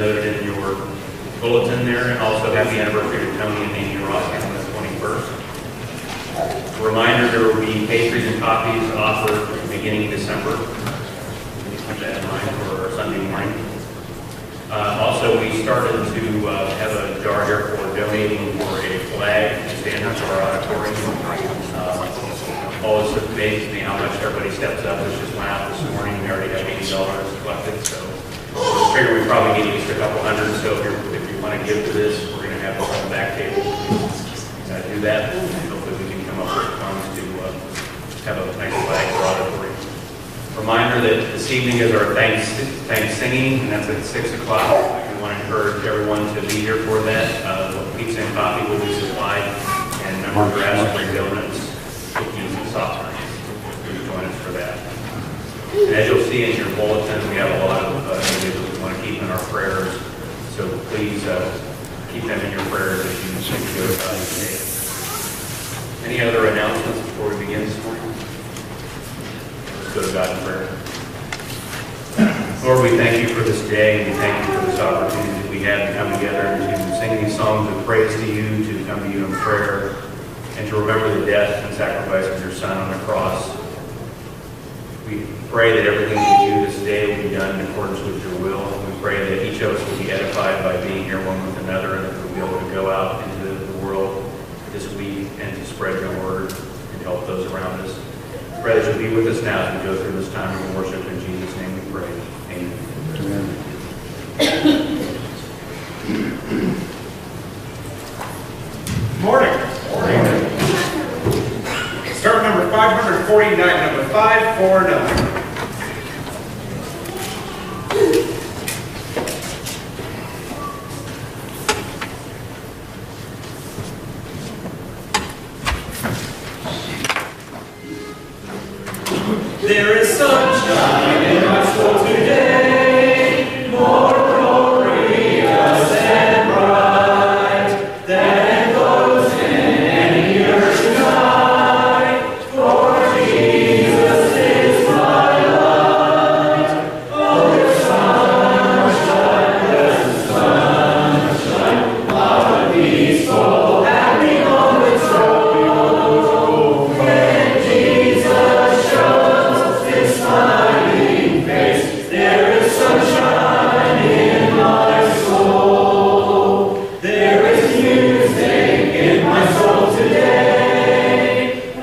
noted in your bulletin there. And also happy anniversary to Tony and Amy Ross on the 21st. A reminder, there will be pastries and coffees offered beginning in December. Keep that in mind for our Sunday morning. Also, we started to have a jar here for donating for a flag to stand up to our auditorium. Always amazes me how much everybody steps up. This just went out this morning. We already have $80 collected, so I figure we probably need at least a couple hundred. So if you want to give to this, we're going to have a back table do that. And hopefully we can come up with funds to have a nice flag for auditorium. Reminder that this evening is our thanks singing, and that's at 6 o'clock. We want to encourage everyone to be here for that. Pizza and coffee will be supplied, and members are asked to bring donuts, cookies, and soft drinks. Please join us for that. And as you'll see in your bulletin, we have a lot of individuals we want to keep in our prayers. So please keep them in your prayers as you go about your day. Any other announcements before we begin this morning? Let's go to God in prayer. Lord, we thank you for this day, and we thank you for this opportunity that we have to come together and to sing these songs of praise to you, to come to you in prayer, and to remember the death and sacrifice of your Son on the cross. We pray that everything we do this day will be done in accordance with your will. We pray that each of us will be edified by being here one with another, and that we'll be able to go out into the world this week and to spread your word and help those around us. Pray that you'll be with us now as we go through this time of worship. In Jesus' name we pray. Amen. Morning. Morning. Start number 549, number 549. There is sunshine in my soul today, more glorious and bright than those in any earth tonight. For Jesus is my light. Oh, the sunshine, blessed sunshine, how a peaceful, happy moments roll when Jesus shows his smiling face. There is sunshine in my soul. There is music in my soul today, a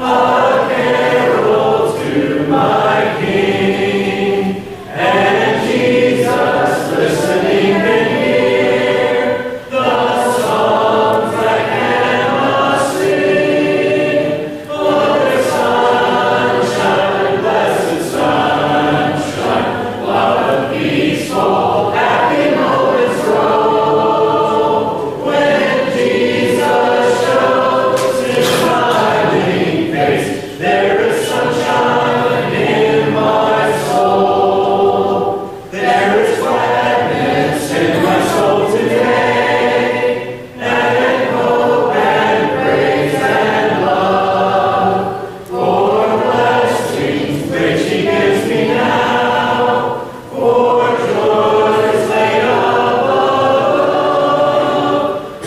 carol to my King. And Jesus listening can hear the songs that cannot sing. Oh, the sunshine, blessed sunshine, what a peaceful, happy moments roll when Jesus shows his smiling face. There is sunshine in my soul. There is gladness in my soul today, and hope and praise and love for blessings which he gives me now, for joys laid above.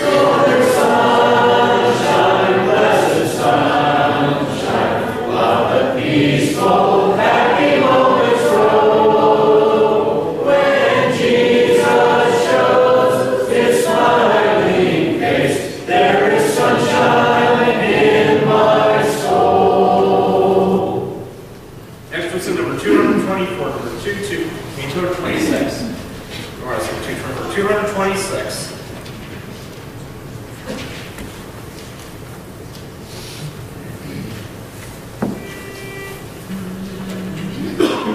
Oh, the sunshine, blessed sunshine, what a peaceful, happy moments roll when Jesus shows his smiling face. There is sunshine in my soul. Next one's number 224, number 226. All right, so 226.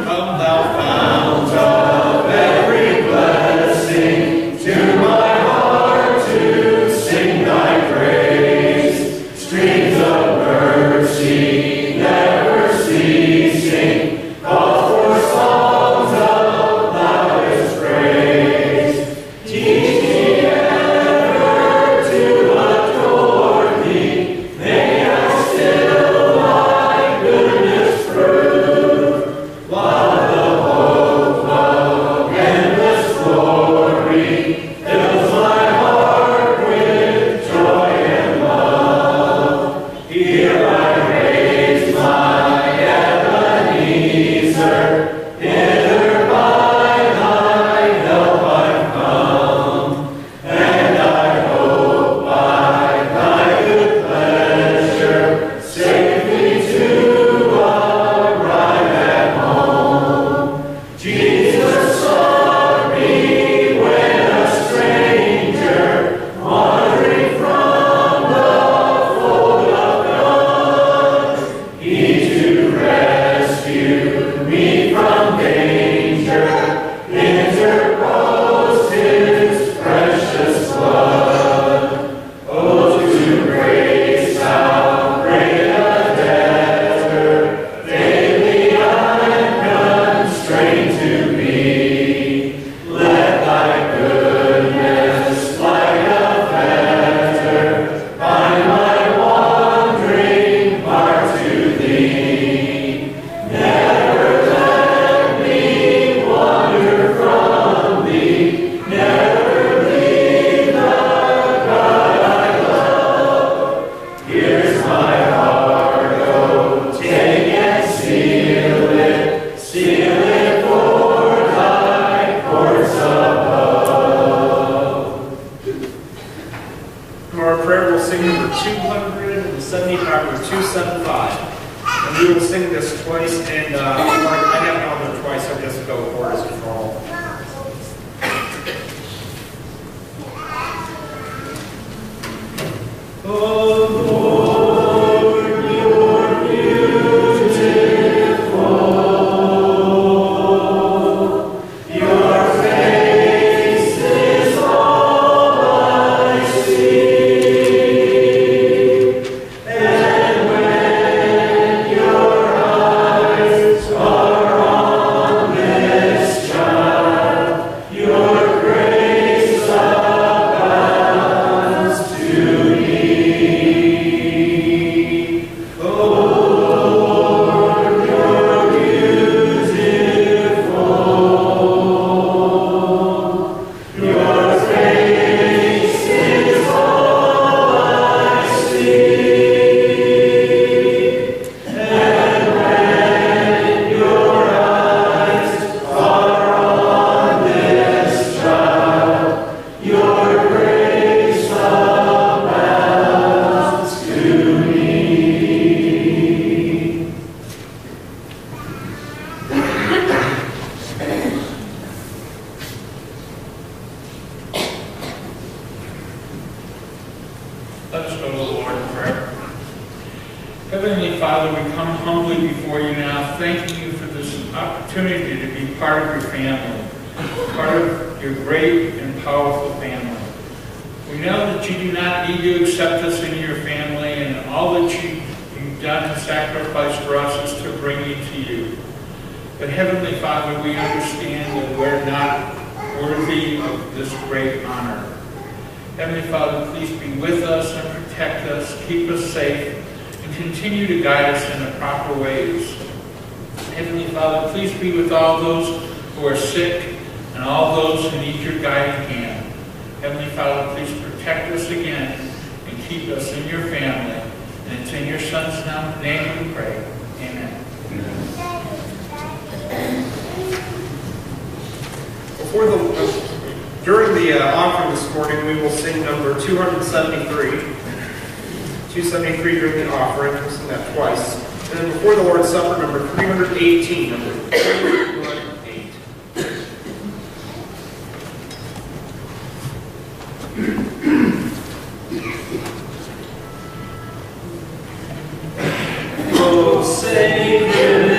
Come thou fount of every blessing, to my heart to sing thy praise. Streams of mercy never ceasing, call for songs of loudest praise. Teach me prayer, we'll sing number 275 or 275. And we will sing this twice, and I have it on there twice, so just go chorus control. Oh Lord, you're beautiful. Your face is all I see. And when your eyes are on this child, your grace abounds to me. Let us go to the Lord in prayer. Heavenly Father, we come humbly before you now, thanking you for this opportunity to be part of your family, part of your great and powerful family. We know that you do not need to accept us into your family, and all that you've done and sacrificed for us is to bring you to you. But Heavenly Father, we understand that we're not worthy of this great honor. Heavenly Father, please be with us and protect us, keep us safe, and continue to guide us in the proper ways. Heavenly Father, please be with all those who are sick and all those who need your guiding hand. Heavenly Father, please protect us again and keep us in your family. And it's in your Son's name we pray. Amen. During the offering this morning, we will sing number 273. 273 during the offering. We'll sing that twice. And then before the Lord's Supper, number 318. Number 318. Oh, Savior.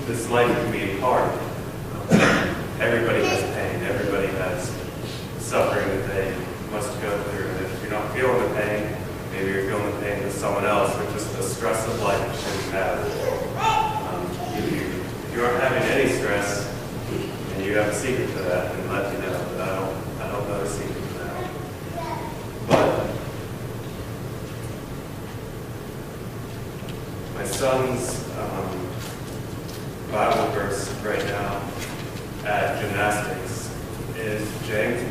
This life can be hard. Everybody has pain. Everybody address, and you have a secret to that, and let you know that I don't know the secret to that. But my son's Bible verse right now at gymnastics is James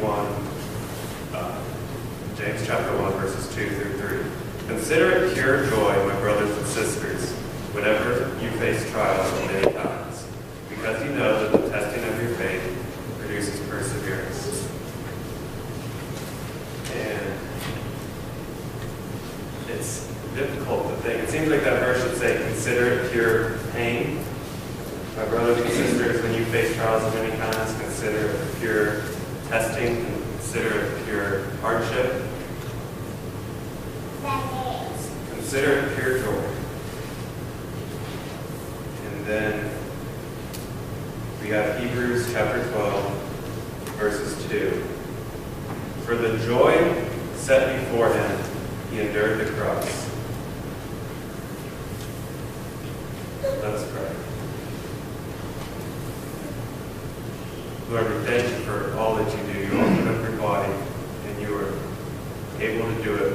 chapter 1, verses 2 through 3. Consider it pure joy, my brothers and sisters, whenever you face trials of many kinds, because you know that the testing of your faith produces perseverance. And it's difficult to think. It seems like that verse should say, consider it pure pain. My brothers and sisters, when you face trials of many kinds, consider it pure testing, consider it pure hardship. Consider it pure joy. And then we have Hebrews chapter 12, verses 2. For the joy set before him, he endured the cross. Let us pray. Lord, we thank you for all that you do. You open up your body, and you are able to do it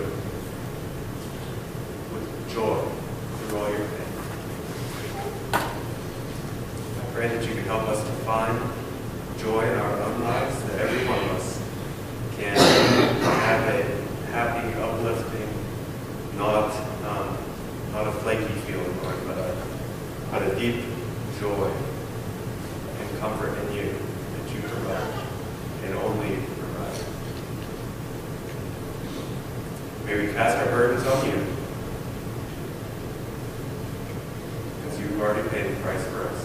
with joy through all your pain. I pray that you can help us to find joy in our own lives, that every one of us can have a happy, uplifting, not a flaky feeling, Lord, but a deep joy and comfort in you that you provide and only provide. May we cast our burdens on you, because you've already paid the price for us.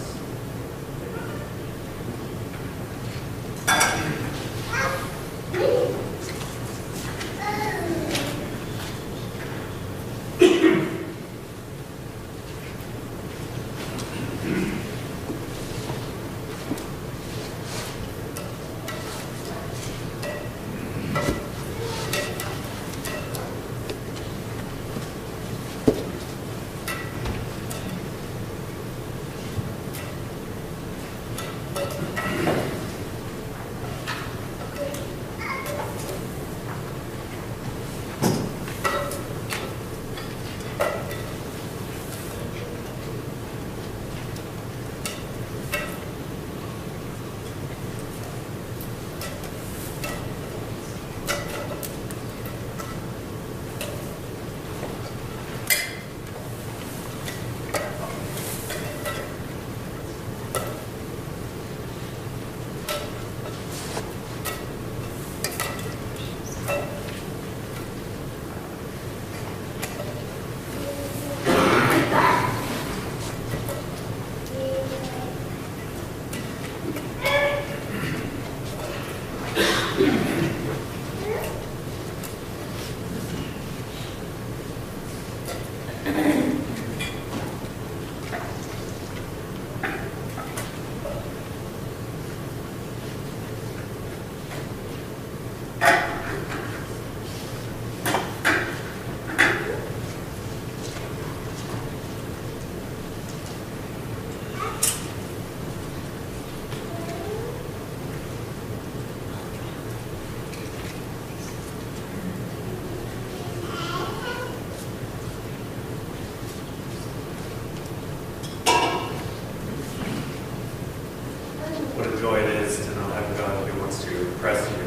What a joy it is to not have a God who wants to oppress you,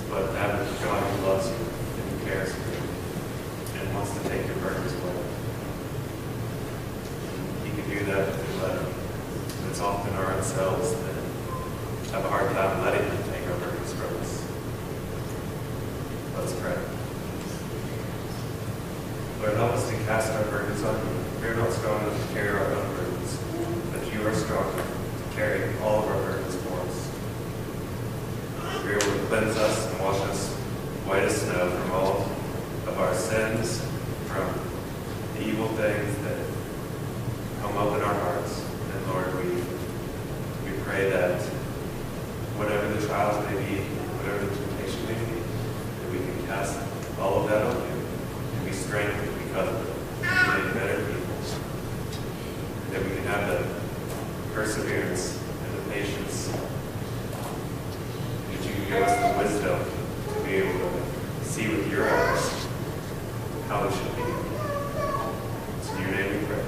but have a God who loves you and cares for you and wants to take your burdens away. He can do that with a letter. It's often our own selves that have a hard time letting him take our burdens from us. Let's pray. Lord, help us to cast our burdens on you. We are not strong enough to carry our own burdens, but you are strong enough to carry all of our burdens for us. You are able to cleanse us and wash us white as snow from all of our sins, from the evil things that come up in our hearts. And Lord, we pray that whatever the trials may be, whatever the temptation may be, that we can cast all of that on you and be strengthened because of it, and be better people, that we can have the perseverance and the patience. That you give us the wisdom to be able to see with your eyes how it should be. It's in your name we pray.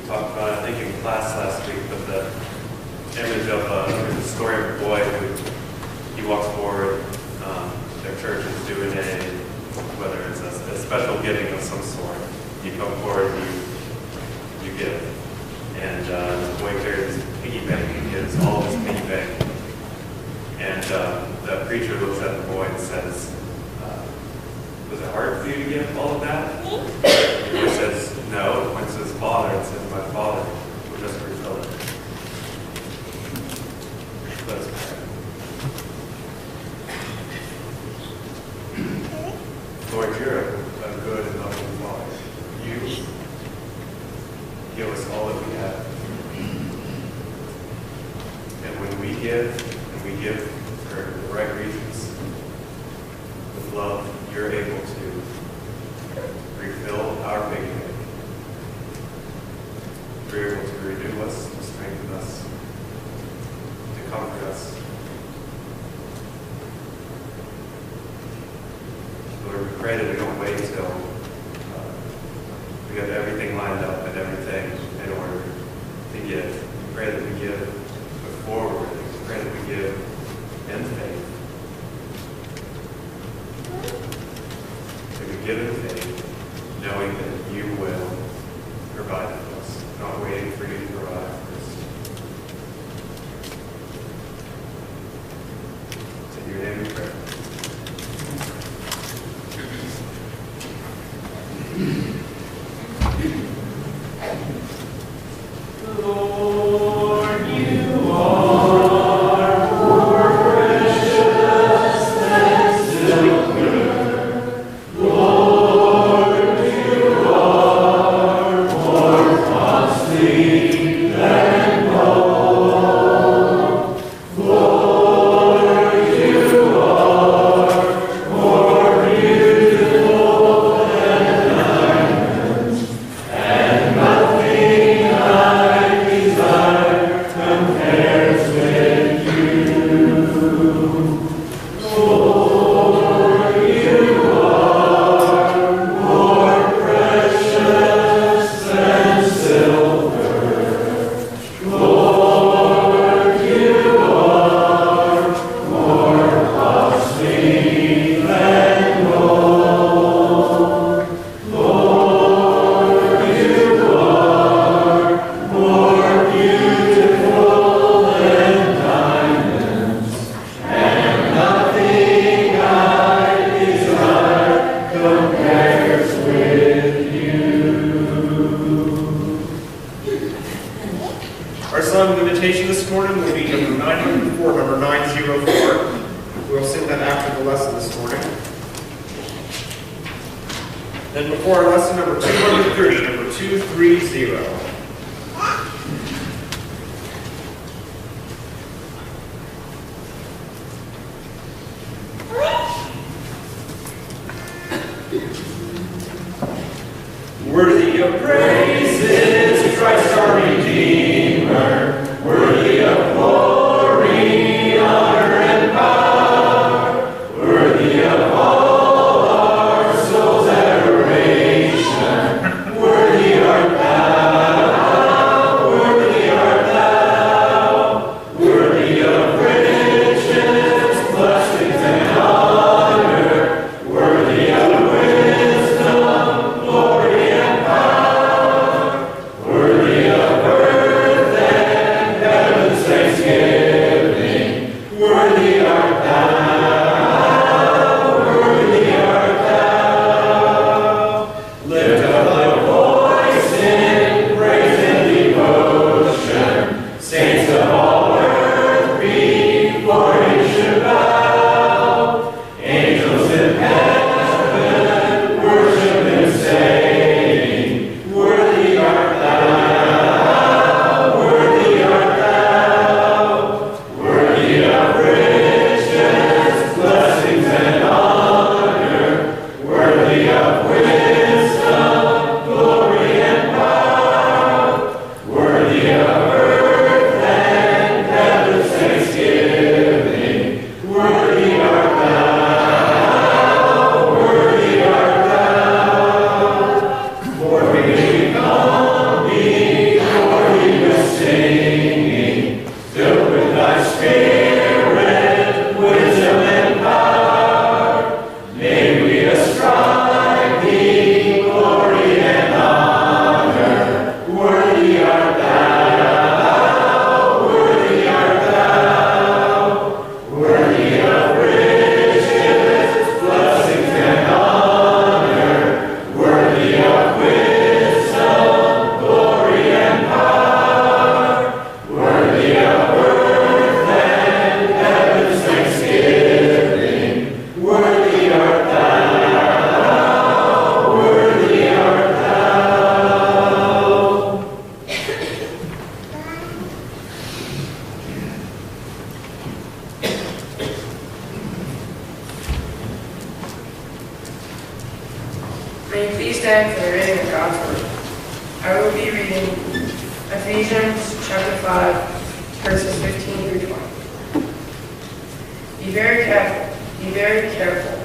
Talked about, I think in class last week, but the image of the story of a boy who he walks forward. Their church is doing whether it's a special giving of some sort. You come forward, you give, and the boy carries his piggy bank. He gives all of his piggy bank, and the preacher looks at the boy and says, "Was it hard for you to give all of that?" The boy says, "No." It points to his father and says, "My father will just refill it." Let us pray. Lord, you're a good and loving Father. You give us all that we have. And when we give for the right reasons, with love, you're able to refill our big bank. You're able to renew us, to strengthen us, to comfort us. Lord, we pray that we don't wait till we have everything lined up and everything in order to give. We pray that we give before we're ready. We pray that we give in faith. That we give in faith, knowing that you will provide for us, not waiting for you to provide for us. It's in your name we pray. Lord, you are more precious than silver. Lord, We'll sing that after the lesson this morning. Then before our lesson number 230, number 230. Worthy of praises, Christ our Redeemer, worthy of glory, honor, and power, worthy of all our soul's adoration, worthy art thou, worthy art thou, worthy of riches, blessings, and honor, worthy of wisdom, glory, and power, worthy of earth and heaven's thanksgiving, worthy art thou, worthy art thou. Lift up thy voice in praise and devotion, saints of all earth before you should bow, angels in heaven worship and saying, worthy art thou, worthy art thou, worthy of riches, blessings, and honor, worthy of wisdom, glory, and power, worthy of earth and heaven's thanksgiving, worthy art thou, worthy art thou. For we come before thee with singing, filled with thy spirit, wisdom, and power. May we ascribe thee glory and honor. Worthy art thou, worthy art thou, worthy of riches, blessings, and honor, worthy of wisdom, glory, and power, worthy of earth and heaven's thanksgiving, worthy art thou, worthy art thou. May you please stand for the reading of God's Word. I will be reading Ephesians chapter 5, verses 15 through 20. Be very careful,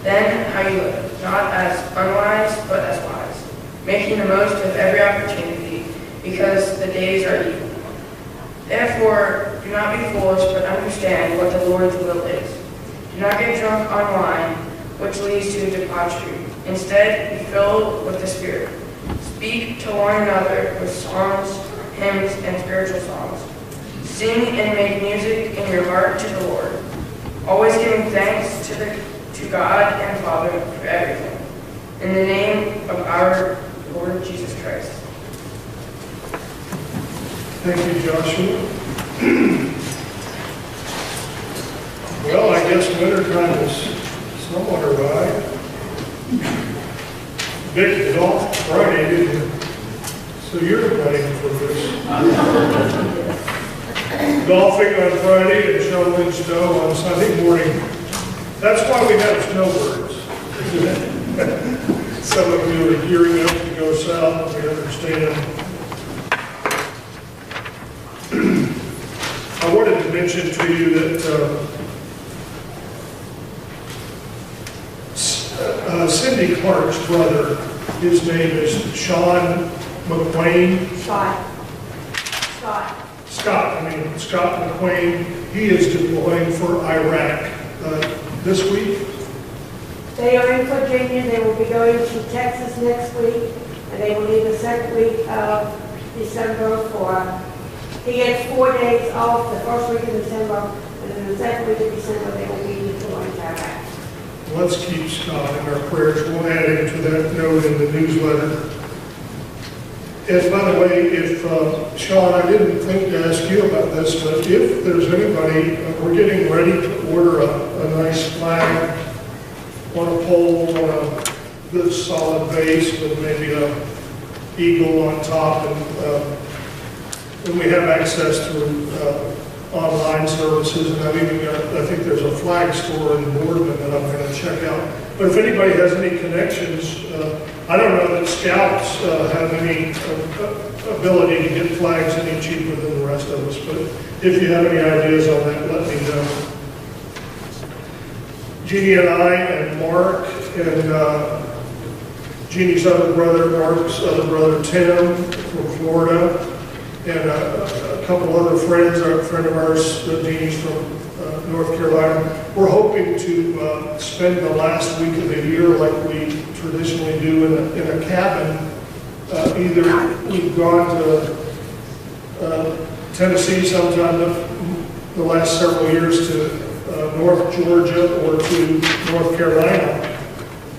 then how you live, not as unwise, but as wise, making the most of every opportunity, because the days are evil. Therefore, do not be foolish, but understand what the Lord's will is. Do not get drunk on wine, which leads to debauchery. Instead, be filled with the Spirit. Speak to one another with psalms, hymns, and spiritual songs. Sing and make music in your heart to the Lord, always giving thanks to God and Father for everything, in the name of our Lord Jesus Christ. Thank you, Joshua. Well, I guess wintertime is somewhat arrived. Vic is off Friday, didn't you? So you're playing for this. Golfing on Friday and shoveling snow on Sunday morning. That's why we have snowbirds. Some of you are gearing up to go south, we understand. I wanted to mention to you that Cindy Clark's brother, his name is Sean McQueen. Scott McQueen. He is deploying for Iraq this week. They are in Virginia. They will be going to Texas next week, and they will leave the second week of December for. He gets 4 days off the first week of December, and then the second week of December they will be going to Iraq. Let's keep Scott in our prayers. We'll add him to that note in the newsletter. And by the way, if, Sean, I didn't think to ask you about this, but if there's anybody, we're getting ready to order a nice flag on a pole, on a good solid base with maybe a eagle on top, and we have access to online services, and I've even got, I think there's a flag store in Boardman that I'm going to check out. But if anybody has any connections, I don't know that Scouts have any ability to get flags any cheaper than the rest of us, but if you have any ideas on that, let me know. Jeannie and I and Mark and Jeannie's other brother, Mark's other brother Tim from Florida, and a couple other friends, a friend of ours, Jeannie's from North Carolina. We're hoping to spend the last week of the year like we traditionally do in a cabin. Either we've gone to Tennessee sometime the last several years, to North Georgia or to North Carolina.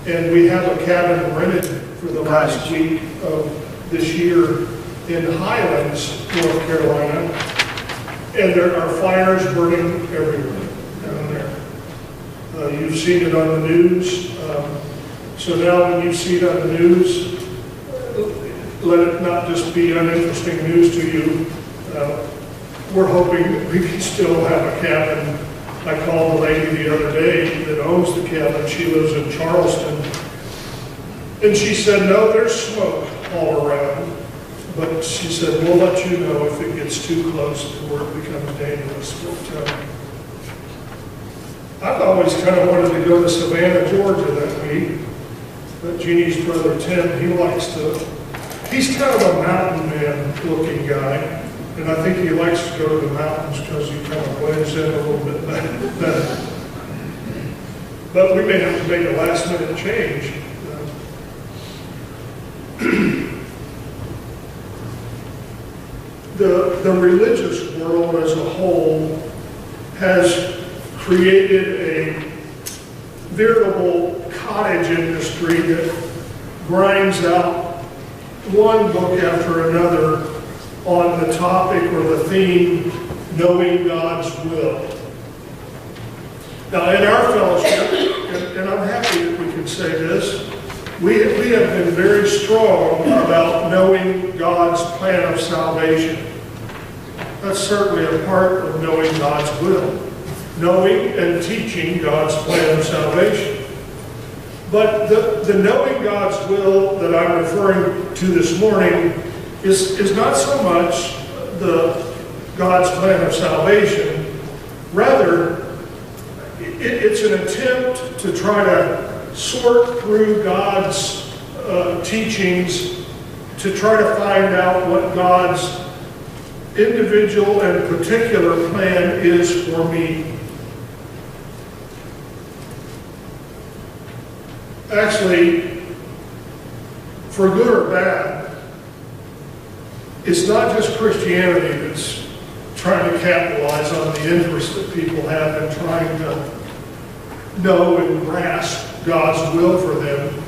And we have a cabin rented for the last week of this year in Highlands, North Carolina. And there are fires burning everywhere down there. You've seen it on the news. So now when you see it on the news, let it not just be uninteresting news to you. We're hoping that we can still have a cabin. I called the lady the other day that owns the cabin. She lives in Charleston. And she said, no, there's smoke all around. But she said, we'll let you know if it gets too close to where it becomes dangerous. But, I've always kind of wanted to go to Savannah, Georgia that week. But Jeannie's brother Tim, he's kind of a mountain man looking guy. And I think he likes to go to the mountains because he kind of blends in a little bit better. But we may have to make a last minute change. The religious world as a whole has created a veritable cottage industry that grinds out one book after another on the topic or the theme, knowing God's will. Now in our fellowship, and I'm happy that we can say this, we have been very strong about knowing God's plan of salvation. That's certainly a part of knowing God's will. Knowing and teaching God's plan of salvation. But the knowing God's will that I'm referring to this morning is not so much God's plan of salvation. Rather, it's an attempt to try to sort through God's teachings to try to find out what God's individual and particular plan is for me. Actually, for good or bad, it's not just Christianity that's trying to capitalize on the interest that people have in trying to know and grasp God's will for them.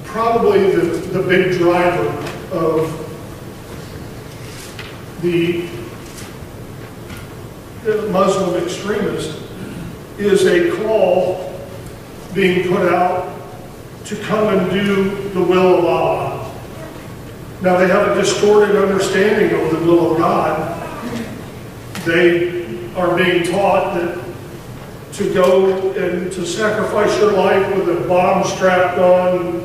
Probably the big driver of the Muslim extremist is a call being put out to come and do the will of Allah. Now they have a distorted understanding of the will of God. They are being taught that to go and to sacrifice your life with a bomb strapped on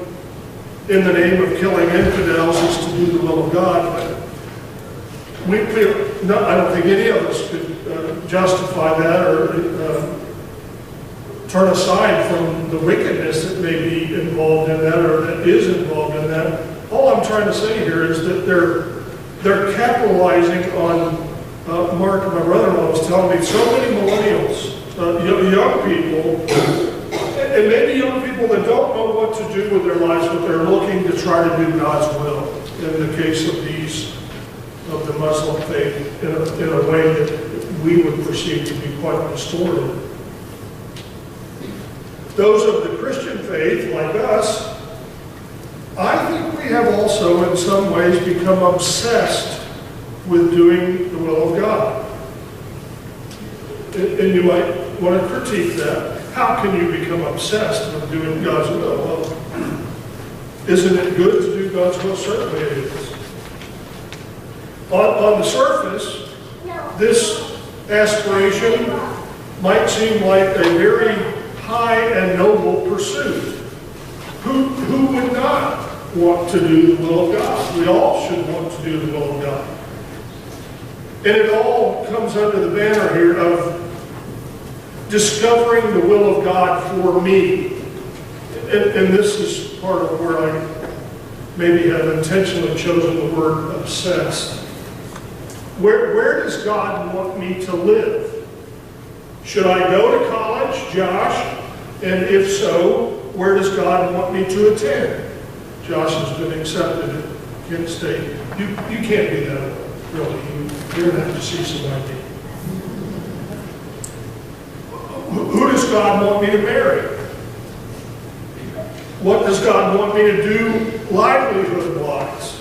in the name of killing infidels is to do the will of God. But I don't think any of us could justify that or turn aside from the wickedness that may be involved in that or that is involved in that. All I'm trying to say here is that they're capitalizing on, Mark, my brother-in-law was telling me, so many millennials, young people, and maybe young people that don't know what to do with their lives, but they're looking to try to do God's will in the case of the Muslim faith in a way that we would perceive to be quite distorted. Those of the Christian faith, like us, I think we have also in some ways become obsessed with doing the will of God. And you might want to critique that. How can you become obsessed with doing God's will? Well, isn't it good to do God's will? Certainly it is. On the surface, this aspiration might seem like a very high and noble pursuit. Who would not want to do the will of God? We all should want to do the will of God. And it all comes under the banner here of discovering the will of God for me. And this is part of where I maybe have intentionally chosen the word obsessed. Where does God want me to live? Should I go to college, Josh? And if so, where does God want me to attend? Josh has been accepted at Kent State. You can't be that, really. You're going to have to see some ID. Who does God want me to marry? What does God want me to do livelihood-wise?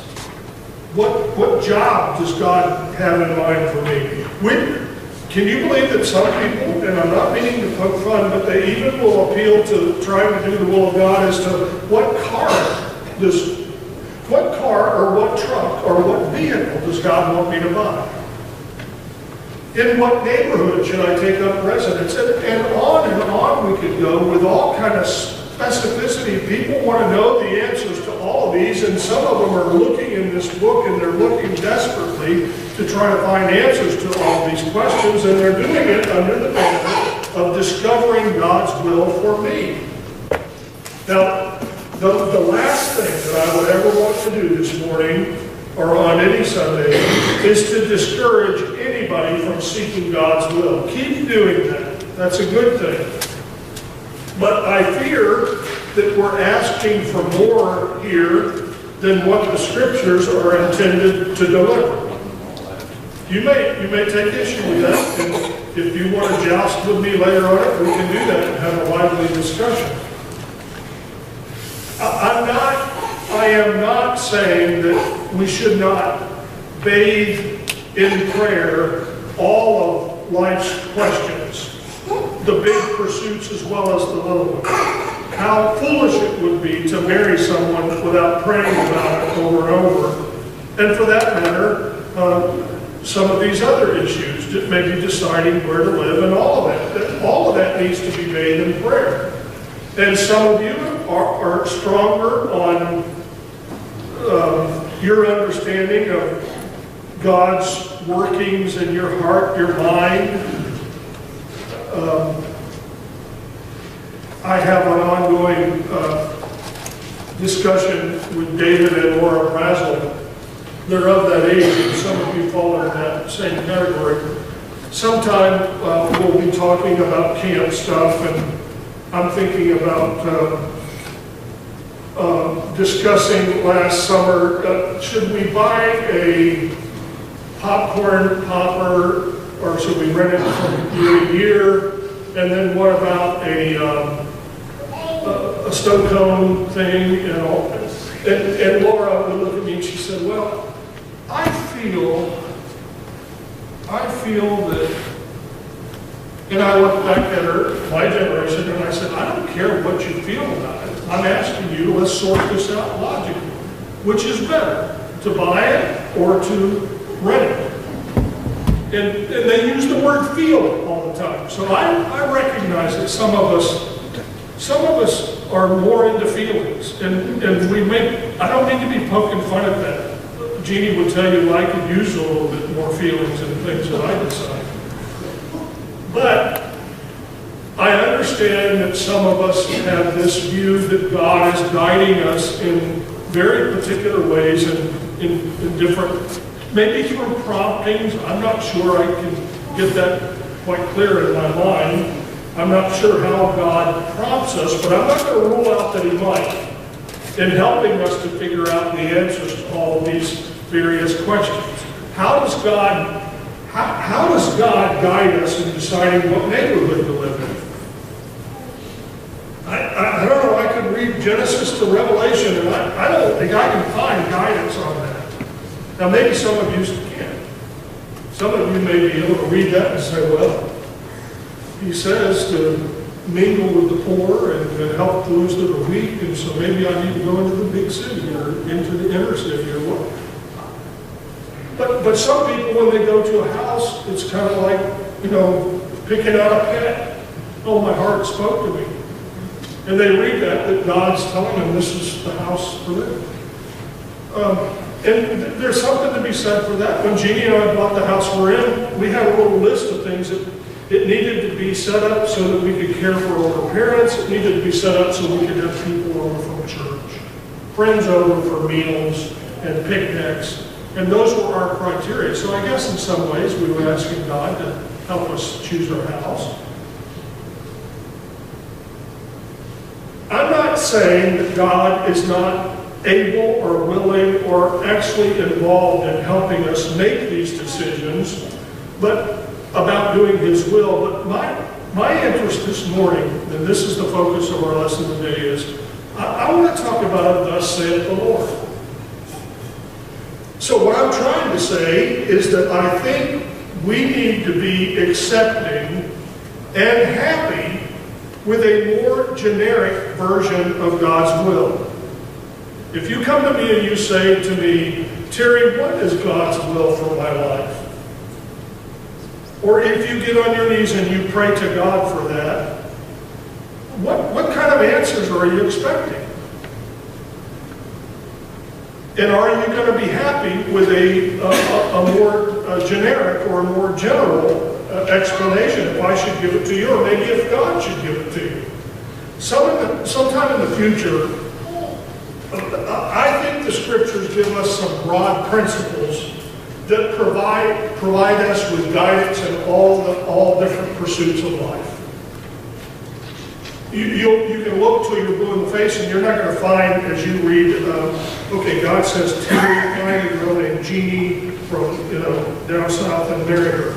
What job does God have in mind for me? Can you believe that some people, and I'm not meaning to poke fun, but they even will appeal to trying to do the will of God as to what car or what truck or what vehicle does God want me to buy? In what neighborhood should I take up residence? And on we could go with all kind of specificity. People want to know the answers to all of these, and some of them are looking in this book and they're looking desperately to try to find answers to all of these questions, and they're doing it under the banner of discovering God's will for me. Now, the last thing that I would ever want to do this morning or on any Sunday is to discourage anybody from seeking God's will. Keep doing that. That's a good thing. But I fear that we're asking for more here than what the Scriptures are intended to deliver. You may take issue with that, and if you want to joust with me later on it, we can do that and have a lively discussion. I am not saying that we should not bathe in prayer all of life's questions, the big pursuits as well as the little ones. How foolish it would be to marry someone without praying about it over and over. And for that matter, some of these other issues, maybe deciding where to live and all of that needs to be made in prayer. And some of you are stronger on your understanding of God's workings in your heart, your mind. I have an ongoing discussion with David and Laura Brazel. They're of that age, and some of you fall in that same category. Sometime we'll be talking about camp stuff, and I'm thinking about discussing last summer, should we buy a popcorn popper, or should we rent it from year to year? And then what about a snow cone thing and all? And Laura would look at me and she said, well, I feel that, and I looked back at her, my generation, and I said, I don't care what you feel about it. I'm asking you, let's sort this out logically. Which is better, to buy it or to rent it? And they use the word feel all the time. So I recognize that some of us are more into feelings. And I don't mean to be poking fun at that. Jeannie would tell you I could use a little bit more feelings and things that I decide. But I understand that some of us have this view that God is guiding us in very particular ways and in different, maybe through promptings. I'm not sure I can get that quite clear in my mind. I'm not sure how God prompts us, but I'm not going to rule out that He might in helping us to figure out the answers to all of these various questions. How does God guide us in deciding what neighborhood to live in? I don't know, I could read Genesis to Revelation, and I don't think I can find guidance on that. Now, maybe some of you can. Some of you may be able to read that and say, well, he says to mingle with the poor and to help those that are weak, and so maybe I need to go into the big city or into the inner city or what. But some people, when they go to a house, it's kind of like, picking out a pet. Oh, my heart spoke to me. And they read that God's telling them this is the house for them. And there's something to be said for that. When Jeannie and I bought the house we're in, we had a little list of things that it needed to be set up so that we could care for older parents. It needed to be set up so we could have people over from church, friends over for meals and picnics. And those were our criteria. So I guess in some ways we were asking God to help us choose our house. I'm not saying that God is not able or willing or actually involved in helping us make these decisions, but about doing His will. But my interest this morning, and this is the focus of our lesson today, is I want to talk about thus saith the Lord. So what I'm trying to say is that I think we need to be accepting and happy with a more generic version of God's will. If you come to me and you say to me, Terry, what is God's will for my life? Or if you get on your knees and you pray to God for that, what kind of answers are you expecting? And are you going to be happy with a more generic or more general explanation if I should give it to you, or maybe if God should give it to you? Sometime in the future, I think the Scriptures give us some broad principles that provide us with guidance in all different pursuits of life. You can look till you're blue in the face, and you're not going to find, as you read, okay, God says, Terry, find a girl named Jeannie from down south and marry her.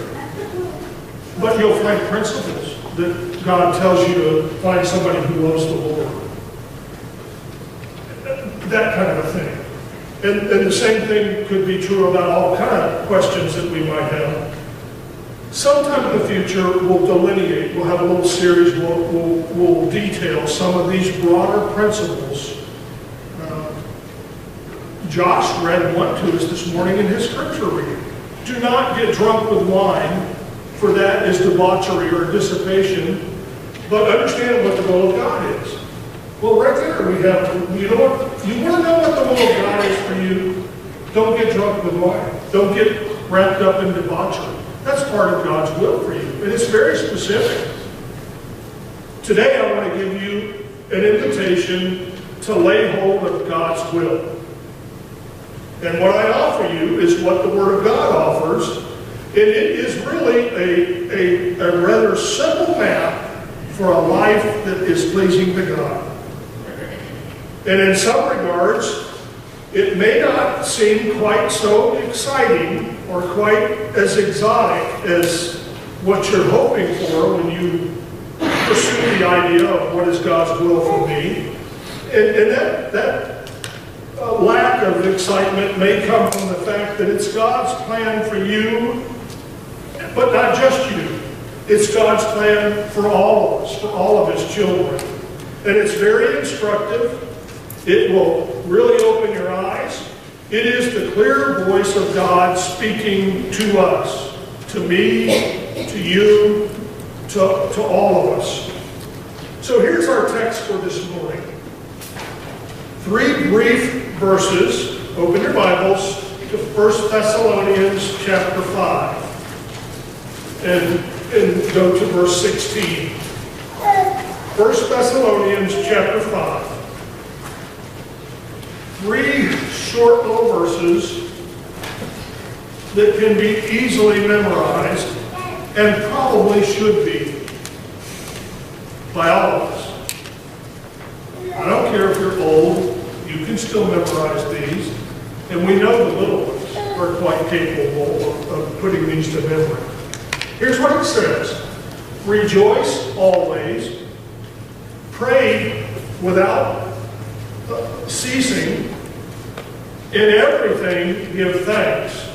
But you'll find principles that God tells you to find somebody who loves the Lord. That kind of a thing. And the same thing could be true about all kind of questions that we might have. Sometime in the future, we'll delineate, we'll have a little series, we'll detail some of these broader principles. Josh read one to us this morning in his scripture reading. Do not get drunk with wine, for that is debauchery or dissipation, but understand what the will of God is. Well, right there we have, you want to know what the will of God is for you? Don't get drunk with wine. Don't get wrapped up in debauchery. That's part of God's will for you, and it's very specific. Today I want to give you an invitation to lay hold of God's will. And what I offer you is what the Word of God offers, and it is really a rather simple map for a life that is pleasing to God. And in some regards, it may not seem quite so exciting or quite as exotic as what you're hoping for when you pursue the idea of what is God's will for me. And that lack of excitement may come from the fact that it's God's plan for you, but not just you. It's God's plan for all of us, for all of His children. And it's very instructive. It will really open your eyes. It is the clear voice of God speaking to us, to me, to you, to all of us. So here's our text for this morning. 3 brief verses. Open your Bibles to 1 Thessalonians chapter 5 and go to verse 16. 1 Thessalonians chapter 5. 3 short little verses that can be easily memorized and probably should be by all of us. I don't care if you're old, you can still memorize these, and we know the little ones are quite capable of putting these to memory. Here's what it says: rejoice always, pray without ceasing, in everything give thanks,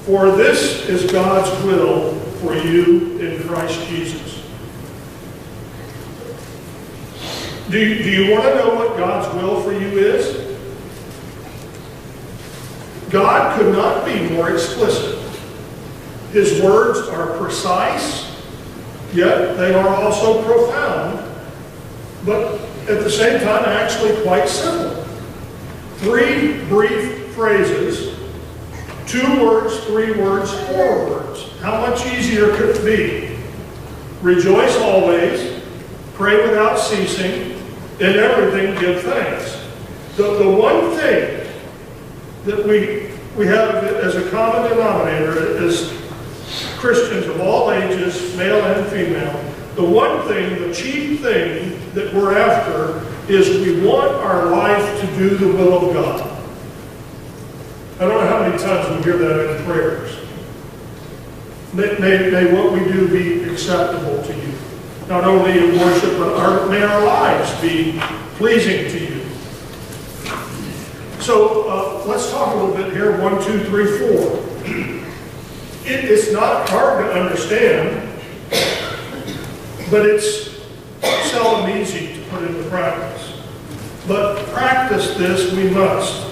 for this is God's will for you in Christ Jesus. Do you want to know what God's will for you is? God could not be more explicit. His words are precise, yet they are also profound, but at the same time actually quite simple. 3 brief phrases, 2 words, 3 words, 4 words. How much easier could it be? Rejoice always, pray without ceasing, in everything give thanks. The one thing that we have as a common denominator as Christians of all ages, male and female, the one thing, the chief thing that we're after is we want our life to do the will of God. I don't know how many times we hear that in prayers. May what we do be acceptable to you. Not only in worship, but may our lives be pleasing to you. So let's talk a little bit here. 1, 2, 3, 4. It's not hard to understand, but it's seldom easy to put into practice. But practice this we must.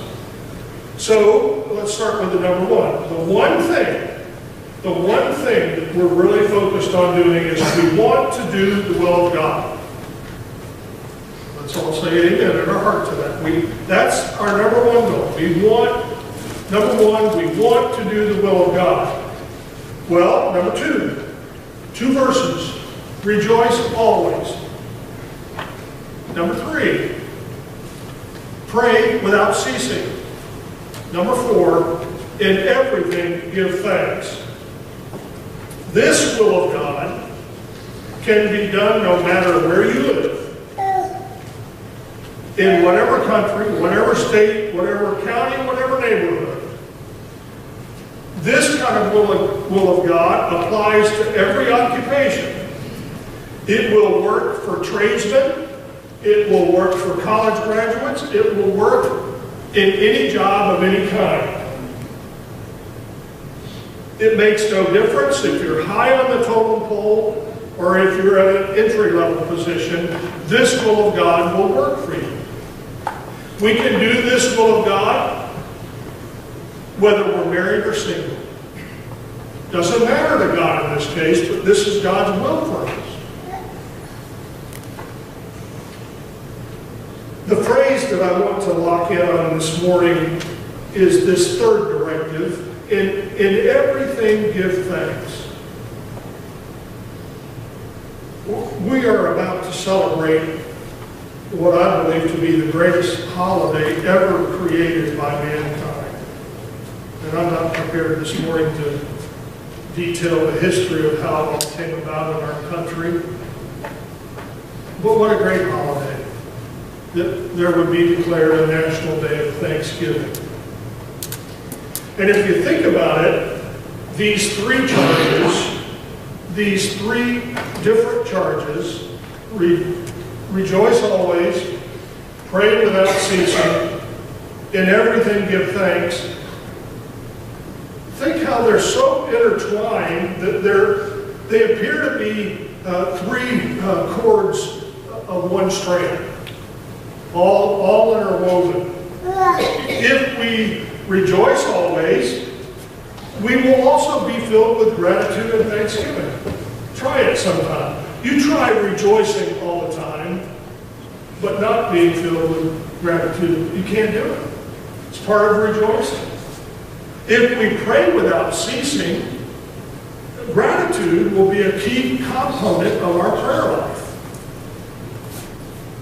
So let's start with the number 1. The one thing that we're really focused on doing is we want to do the will of God. Let's all say amen in our heart to that. That's our number 1 goal. Number 1, we want to do the will of God. Well, number 2 verses. Rejoice always. Number 3, pray without ceasing. Number 4, in everything give thanks. This will of God can be done no matter where you live. In whatever country, whatever state, whatever county, whatever neighborhood. This kind of will of God applies to every occupation. It will work for tradesmen. It will work for college graduates. It will work in any job of any kind. It makes no difference if you're high on the totem pole or if you're at an entry-level position. This will of God will work for you. We can do this will of God whether we're married or single. Doesn't matter to God in this case, but this is God's will for us. The phrase that I want to lock in on this morning is this third directive, in everything give thanks. We are about to celebrate what I believe to be the greatest holiday ever created by mankind. And I'm not prepared this morning to detail the history of how it all came about in our country. But what a great holiday that there would be declared a National Day of Thanksgiving. And if you think about it, these 3 charges, these 3 different charges, rejoice always, pray without ceasing, in everything give thanks. Think how they're so intertwined that they appear to be 3 cords of one strand, all interwoven. If we rejoice always, we will also be filled with gratitude and thanksgiving. Try it sometime. You try rejoicing all the time, but not being filled with gratitude. You can't do it. It's part of rejoicing. If we pray without ceasing, gratitude will be a key component of our prayer life.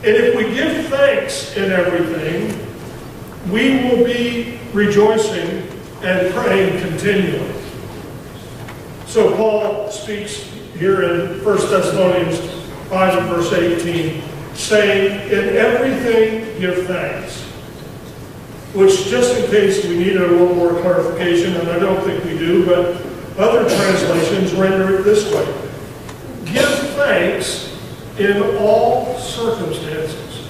And if we give thanks in everything, we will be rejoicing and praying continually. So Paul speaks here in 1 Thessalonians 5 and verse 18, saying, in everything give thanks. Which, just in case we needed a little more clarification, and I don't think we do, but other translations render it this way. Give thanks in all circumstances.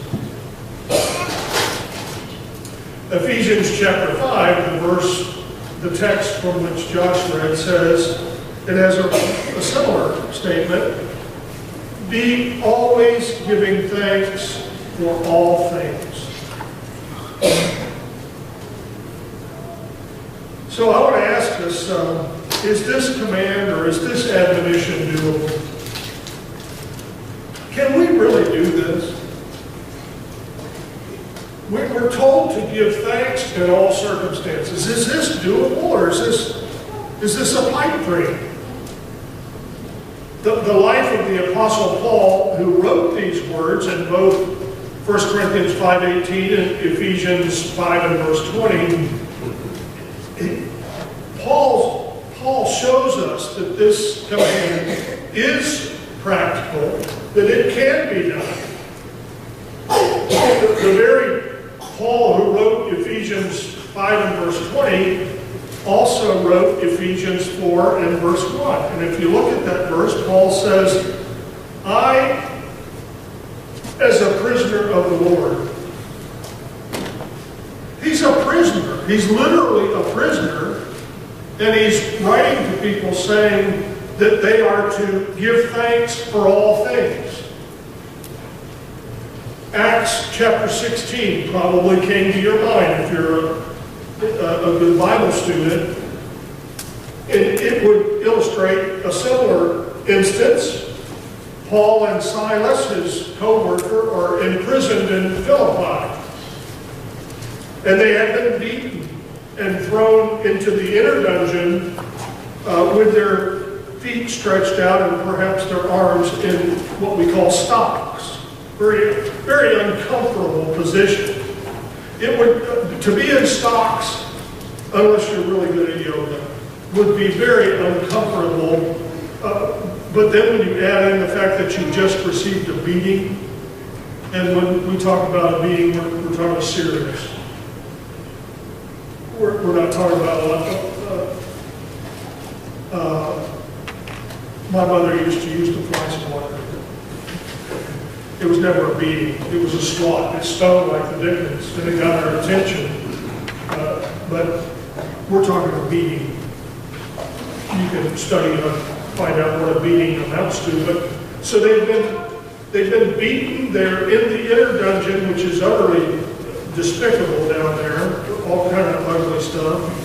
Ephesians chapter 5, the text from which Josh read says, it has a similar statement. Be always giving thanks for all things. So I want to ask us, is this command or is this admonition doable? Can we really do this? We're told to give thanks in all circumstances. Is this doable, or is this a pipe dream? The life of the Apostle Paul, who wrote these words in both 1 Corinthians 5:18 and Ephesians 5 and verse 20, Paul shows us that this command is practical, that it can be done. The very Paul who wrote Ephesians 5 and verse 20 also wrote Ephesians 4 and verse 1. And if you look at that verse, Paul says, I, as a prisoner of the Lord. He's a prisoner. He's literally a prisoner. And he's writing to people saying that they are to give thanks for all things. Acts chapter 16 probably came to your mind if you're a good Bible student. It would illustrate a similar instance. Paul and Silas, his co-worker, are imprisoned in Philippi. And they have been beaten and thrown into the inner dungeon with their feet stretched out and perhaps their arms in what we call stocks. Very, very uncomfortable position. It would, to be in stocks, unless you're really good at yoga, would be very uncomfortable. But then when you add in the fact that you just received a beating, and when we talk about a beating, we're talking serious. We're not talking about my mother used to use the fly swatter. It was never a beating. It was a swat. It stung like the dickens, and it got our attention. But we're talking a beating. You can study and find out what a beating amounts to. But so they've been beaten. They're in the inner dungeon, which is utterly despicable down there. All kind of ugly stuff.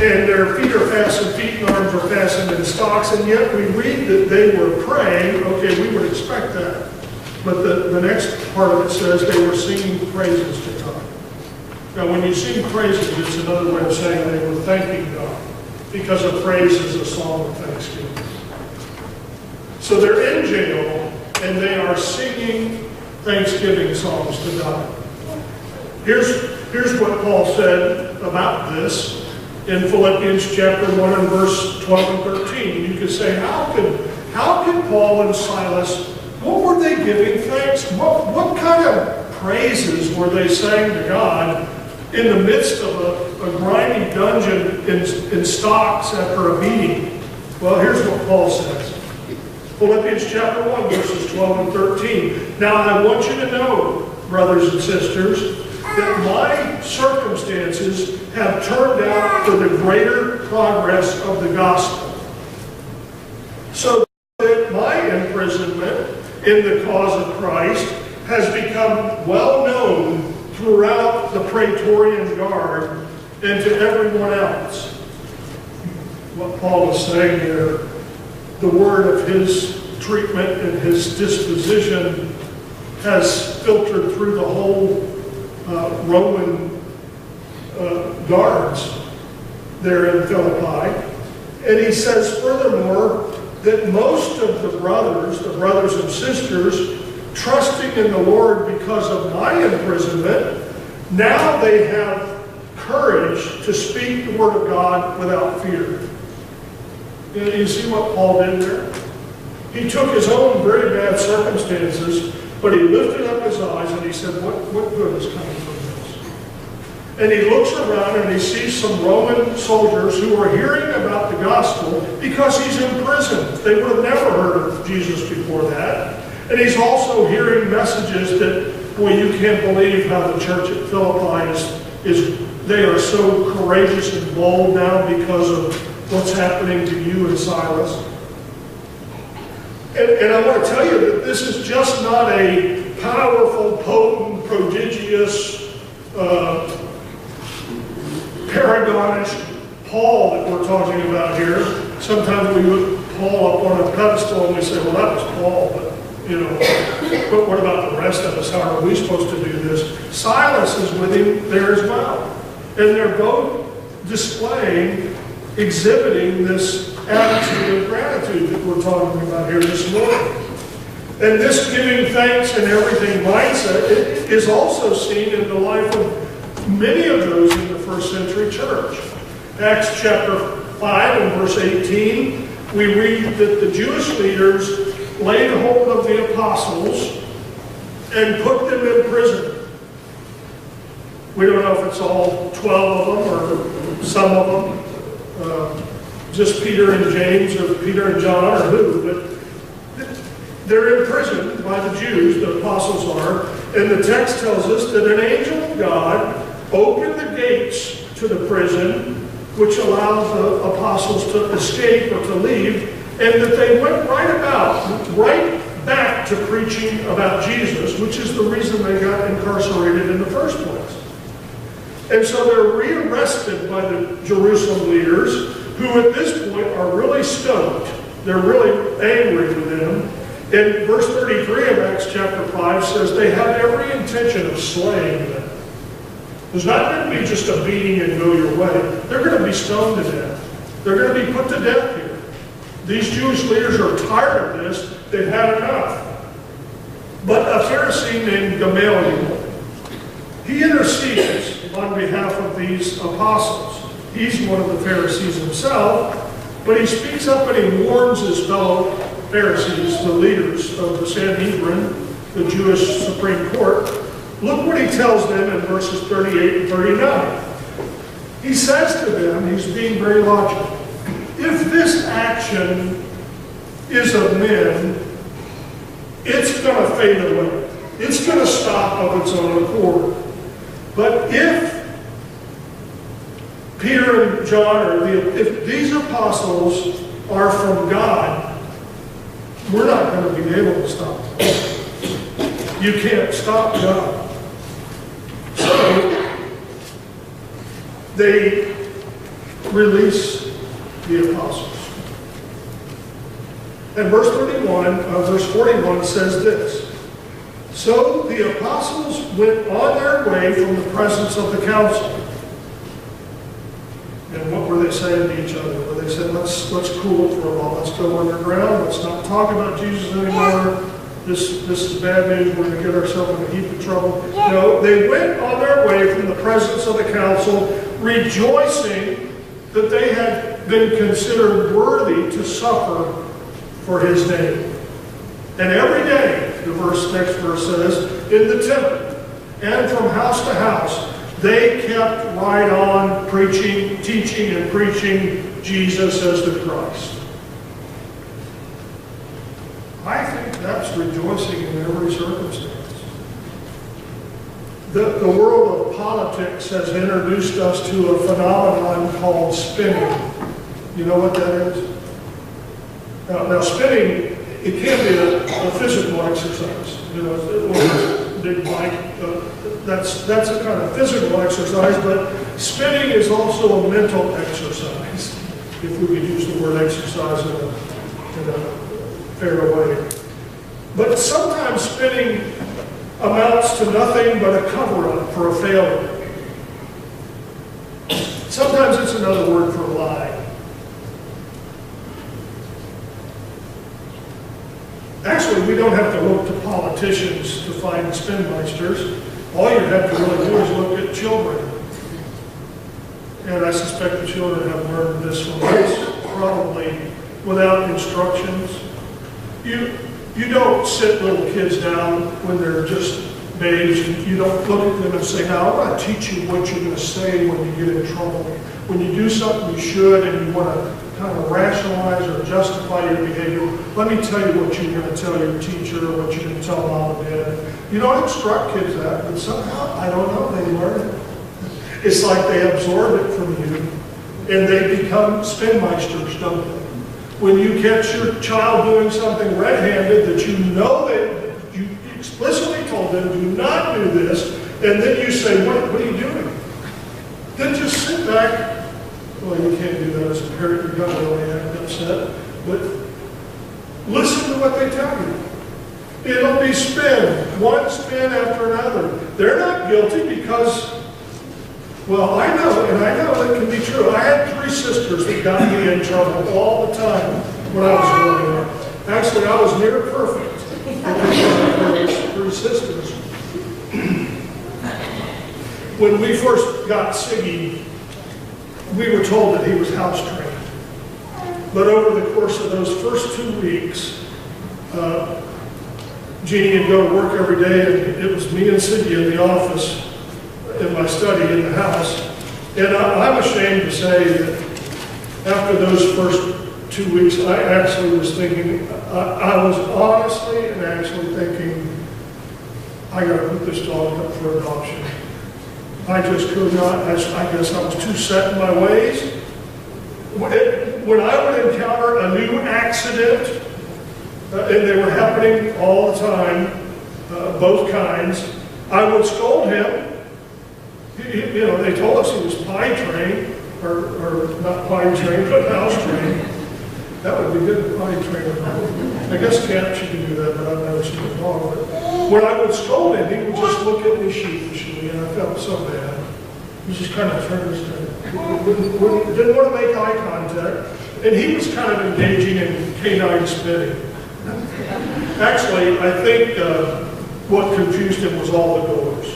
And their feet are fastened, feet and arms are fastened in stocks, and yet we read that they were praying. Okay, we would expect that. But the next part of it says they were singing praises to God. Now, when you sing praises, it's another way of saying they were thanking God, because a praise is a song of thanksgiving. So they're in jail, and they are singing thanksgiving songs to God. Here's what Paul said about this. In Philippians chapter 1 and verse 12 and 13, you could say, how could Paul and Silas, what were they giving thanks? What kind of praises were they saying to God in the midst of a grimy dungeon in stocks after a beating? Well, here's what Paul says. Philippians chapter 1, verses 12 and 13. Now I want you to know, brothers and sisters, that my circumstances have turned out for the greater progress of the gospel. So that my imprisonment in the cause of Christ has become well known throughout the Praetorian Guard and to everyone else. What Paul is saying here, the word of his treatment and his disposition has filtered through the whole Roman guards there in Philippi. And he says furthermore that most of the brothers and sisters, trusting in the Lord because of my imprisonment, now they have courage to speak the word of God without fear. You see what Paul did there? He took his own very bad circumstances, but he lifted up his eyes and he said, what good is coming from this? And he looks around and he sees some Roman soldiers who are hearing about the gospel because he's in prison. They would have never heard of Jesus before that. And he's also hearing messages that boy, you can't believe how the church at Philippi they are so courageous and bold now because of what's happening to you and Silas. And I want to tell you that this is just not a powerful, potent, prodigious, paragonish Paul that we're talking about here. Sometimes we put Paul up on a pedestal and we say, well, that was Paul, but but what about the rest of us? How are we supposed to do this? Silas is with him there as well. And they're both exhibiting this attitude of gratitude that we're talking about here this morning. And this giving thanks and everything mindset is also seen in the life of many of those in the first century church. Acts chapter 5 and verse 18, we read that the Jewish leaders laid hold of the apostles and put them in prison. We don't know if it's all 12 of them or some of them, just Peter and James or Peter and John or who, but they're imprisoned by the Jews, the apostles are, and the text tells us that an angel of God opened the gates to the prison, which allowed the apostles to escape or to leave, and that they went right back to preaching about Jesus, which is the reason they got incarcerated in the first place. And so they're rearrested by the Jerusalem leaders, who at this point are really stoked. They're really angry with them. And verse 33 of Acts chapter 5 says they had every intention of slaying them. There's not going to be just a beating and go your way. They're going to be stoned to death. They're going to be put to death here. These Jewish leaders are tired of this. They've had enough. But a Pharisee named Gamaliel, he intercedes on behalf of these apostles. He's one of the Pharisees himself, but he speaks up and he warns his fellow Pharisees, the leaders of the Sanhedrin, the Jewish Supreme Court. Look what he tells them in verses 38 and 39. He says to them, he's being very logical, if this action is of men, it's going to fade away. It's going to stop of its own accord. But if Peter and John, if these apostles are from God, we're not going to be able to stop them. You can't stop God. So they release the apostles. And verse 41 says this. So the apostles went on their way from the presence of the council. And what were they saying to each other? Well, they said, let's cool it for a while. Let's go underground. Let's not talk about Jesus anymore. This is bad news. We're going to get ourselves in a heap of trouble. No, they went on their way from the presence of the council, rejoicing that they had been considered worthy to suffer for his name. And every day, the next verse says, in the temple and from house to house, they kept right on preaching, teaching, and preaching Jesus as the Christ. I think that's rejoicing in every circumstance. The world of politics has introduced us to a phenomenon called spinning. You know what that is? Now spinning, it can be a physical exercise. Big bike, that's a kind of physical exercise, but spinning is also a mental exercise, if we could use the word exercise in a fair way. But sometimes spinning amounts to nothing but a cover-up for a failure. Sometimes it's another word for lie. Actually, we don't have to look to politicians to find spinmeisters. All you have to really do is look at children. And I suspect the children have learned this from us, probably without instructions. You don't sit little kids down when they're just babes. You don't look at them and say, now I'm going to teach you what you're going to say when you get in trouble. When you do something you should and you want to kind of rationalize or justify your behavior, let me tell you what you're going to tell your teacher or what you're going to tell mom and dad. You don't instruct kids that, but somehow, I don't know, they learn it. It's like they absorb it from you, and they become spinmeisters, don't they? When you catch your child doing something red-handed that you know that you explicitly told them, do not do this, and then you say, what are you doing? Then just sit back. Well, you can't do that as a parent. You're going to really act upset. But listen to what they tell you. It'll be one spin after another. They're not guilty because, well, I know it can be true. I had 3 sisters that got me in trouble all the time when I was growing up. Actually, I was near perfect. I had 3 sisters. When we first got Siggy, we were told that he was house trained. But over the course of those first 2 weeks, Jeannie would go to work every day, and it was me and Siggy in the office, in my study in the house. And I'm ashamed to say that after those first 2 weeks, I actually was thinking, I was honestly and actually thinking, I got to put this dog up for adoption. I just could not, I guess I was too set in my ways. When I would encounter a new accident, and they were happening all the time, both kinds, I would scold him. You know, they told us he was pie trained, or not pie trained, but house trained. That would be good, pie trained. I guess cats you can do that, but I've never seen a dog. But when I would scold him, he would just look at me sheepishly, and I felt so bad. He just kind of turned his head. Didn't want to make eye contact, and he was kind of engaging in canine spitting. Actually, I think what confused him was all the doors.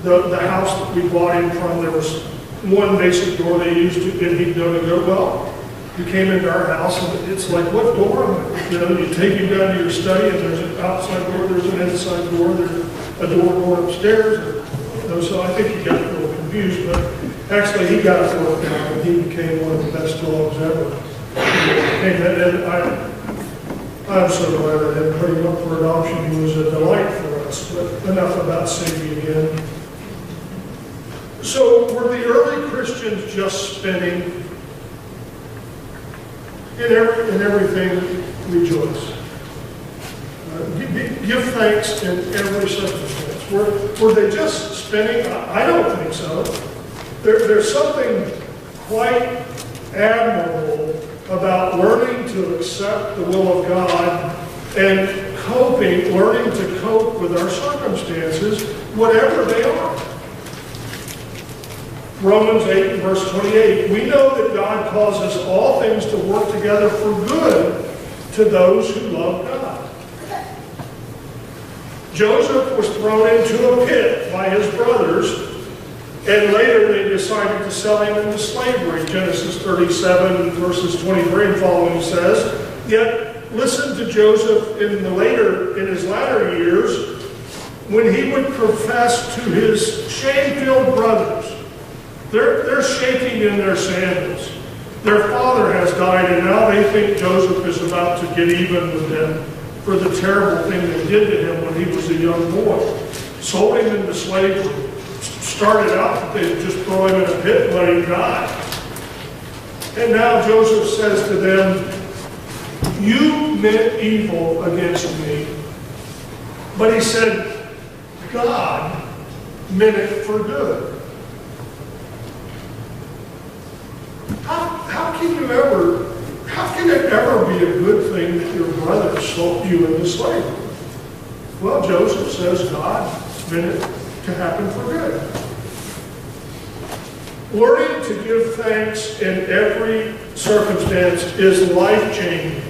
The house that we bought him from, there was one basic door they used to, and he'd know to go, well, you came into our house, and it's like, what door? You know, you take him down to your study, and there's an outside door, there's an inside door, there's a door going upstairs. You know, so I think he got a little confused, but actually he got it worked out, and he became one of the best dogs ever. And I'm so glad I didn't put him up for adoption. He was a delight for us. But enough about Siggy again. So were the early Christians just spinning? In everything, rejoice. Give thanks in every circumstance. Were they just spinning? I don't think so. There's something quite admirable about learning to accept the will of God and learning to cope with our circumstances, whatever they are. Romans 8 and verse 28, we know that God causes all things to work together for good to those who love God. Joseph was thrown into a pit by his brothers, and later they decided to sell him into slavery. Genesis 37 verses 23 and following says, yet listen to Joseph in his latter years, when he would profess to his shame-filled brothers. They're shaking in their sandals. Their father has died, and now they think Joseph is about to get even with them for the terrible thing they did to him when he was a young boy. Sold him into slavery. Started out that they'd just throw him in a pit and let him die. And now Joseph says to them, you meant evil against me. But he said, God meant it for good. How can it ever be a good thing that your brother sold you into slavery? Well, Joseph says God meant it to happen for good. Learning to give thanks in every circumstance is life-changing.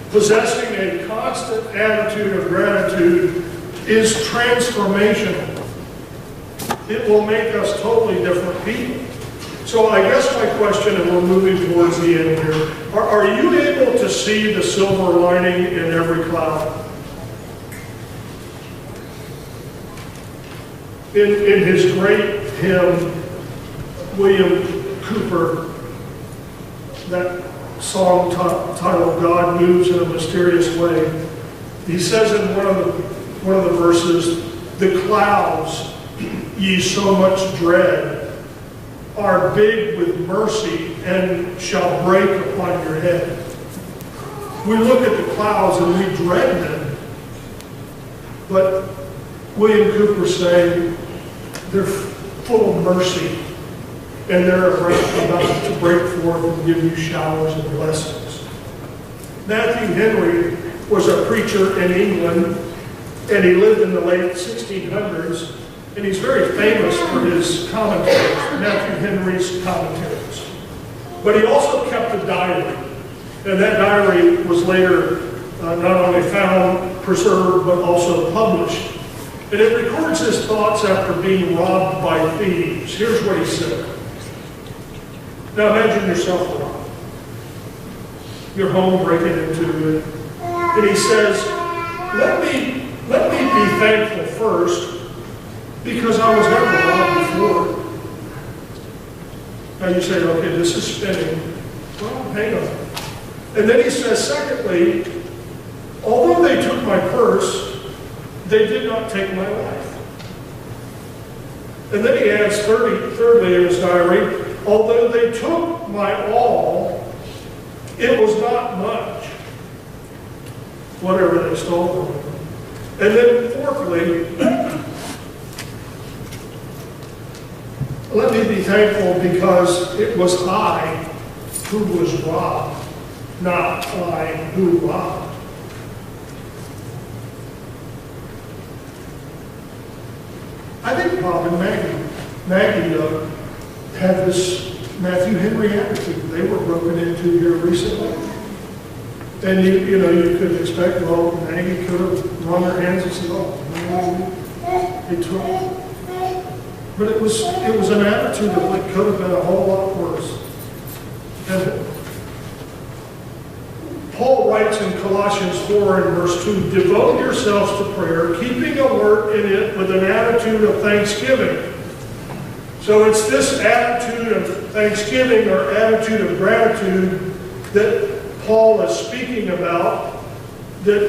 Possessing a constant attitude of gratitude is transformational. It will make us totally different people. So I guess my question, and we're moving towards the end here, are you able to see the silver lining in every cloud? In his great hymn, William Cooper that song titled "God Moves in a Mysterious Way." He says in one of the verses, "The clouds ye so much dread are big with mercy and shall break upon your head." We look at the clouds and we dread them, but William Cooper saying they're full of mercy and they're about to break forth and give you showers and blessings. Matthew Henry was a preacher in England, and he lived in the late 1600s, and he's very famous for his commentaries, Matthew Henry's commentaries. But he also kept a diary, and that diary was later not only found, preserved, but also published. And it records his thoughts after being robbed by thieves. Here's what he said. Now imagine yourself robbed. Your home breaking into it. And he says, let me be thankful first because I was never robbed before. Now you say, okay, this is spinning. Well, hang on. And then he says, secondly, although they took my purse, they did not take my life. And then he adds, thirdly in his diary, although they took my all, it was not much, whatever they stole from me. And then fourthly, let me be thankful because it was I who was robbed, not I who robbed. I think Bob and Maggie had this Matthew Henry attitude. They were broken into here recently. And you know, you could expect, well, Maggie could have wrung her hands and said, oh, no, it took. But it was an attitude that could have been a whole lot worse. And Paul writes in Colossians 4 and verse 2, devote yourselves to prayer, keeping alert in it with an attitude of thanksgiving. So it's this attitude of thanksgiving or attitude of gratitude that Paul is speaking about that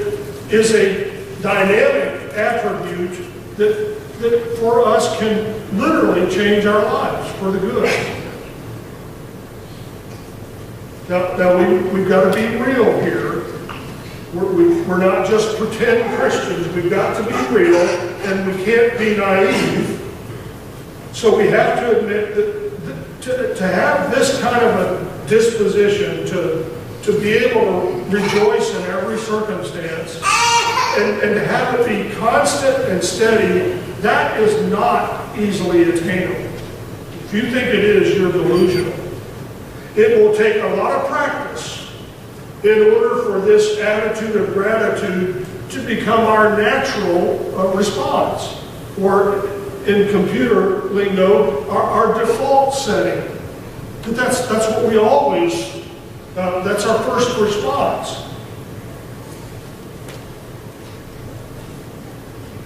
is a dynamic attribute that for us can literally change our lives for the good. Now we've got to be real here. We're not just pretend Christians. We've got to be real, and we can't be naive. So we have to admit that to have this kind of a disposition to be able to rejoice in every circumstance and to have it be constant and steady, that is not easily attainable. If you think it is, you're delusional. It will take a lot of practice in order for this attitude of gratitude to become our natural response, or in computer lingo, our default setting. But that's what we always, that's our first response.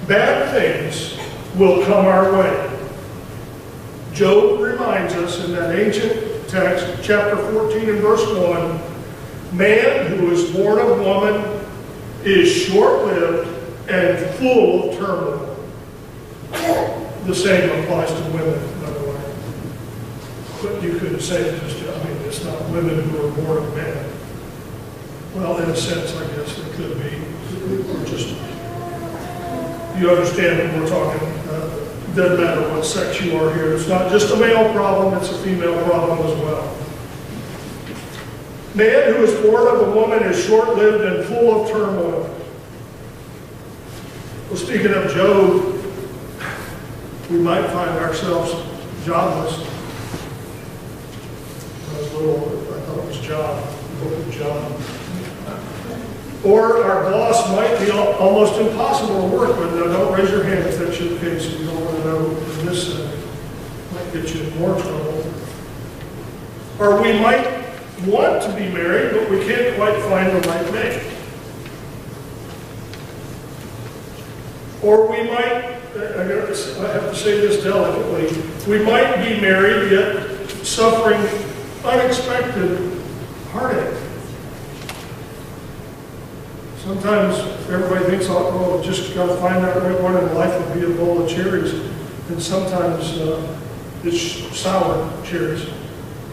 Bad things will come our way. Job reminds us in that ancient text, chapter 14 and verse 1, man who is born of woman is short-lived and full of turmoil. The same applies to women, by the way. But you could say it's not women who are born of men. Well, in a sense, I guess it could be. We're just, you understand what we're talking. Doesn't matter what sex you are here. It's not just a male problem, it's a female problem as well. Man who is born of a woman is short-lived and full of turmoil. Well, speaking of Job, we might find ourselves jobless. When I was little, I thought it was job. Or our boss might be almost impossible to work with. Now, don't raise your hand if that's your case. You don't want to know in this setting. Might get you in more trouble. Or we might want to be married, but we can't quite find the right mate. Or we might, I have to say this delicately, we might be married yet suffering unexpected heartache. Sometimes everybody thinks, oh, just got to find that right one in life would be a bowl of cherries. And sometimes it's sour cherries.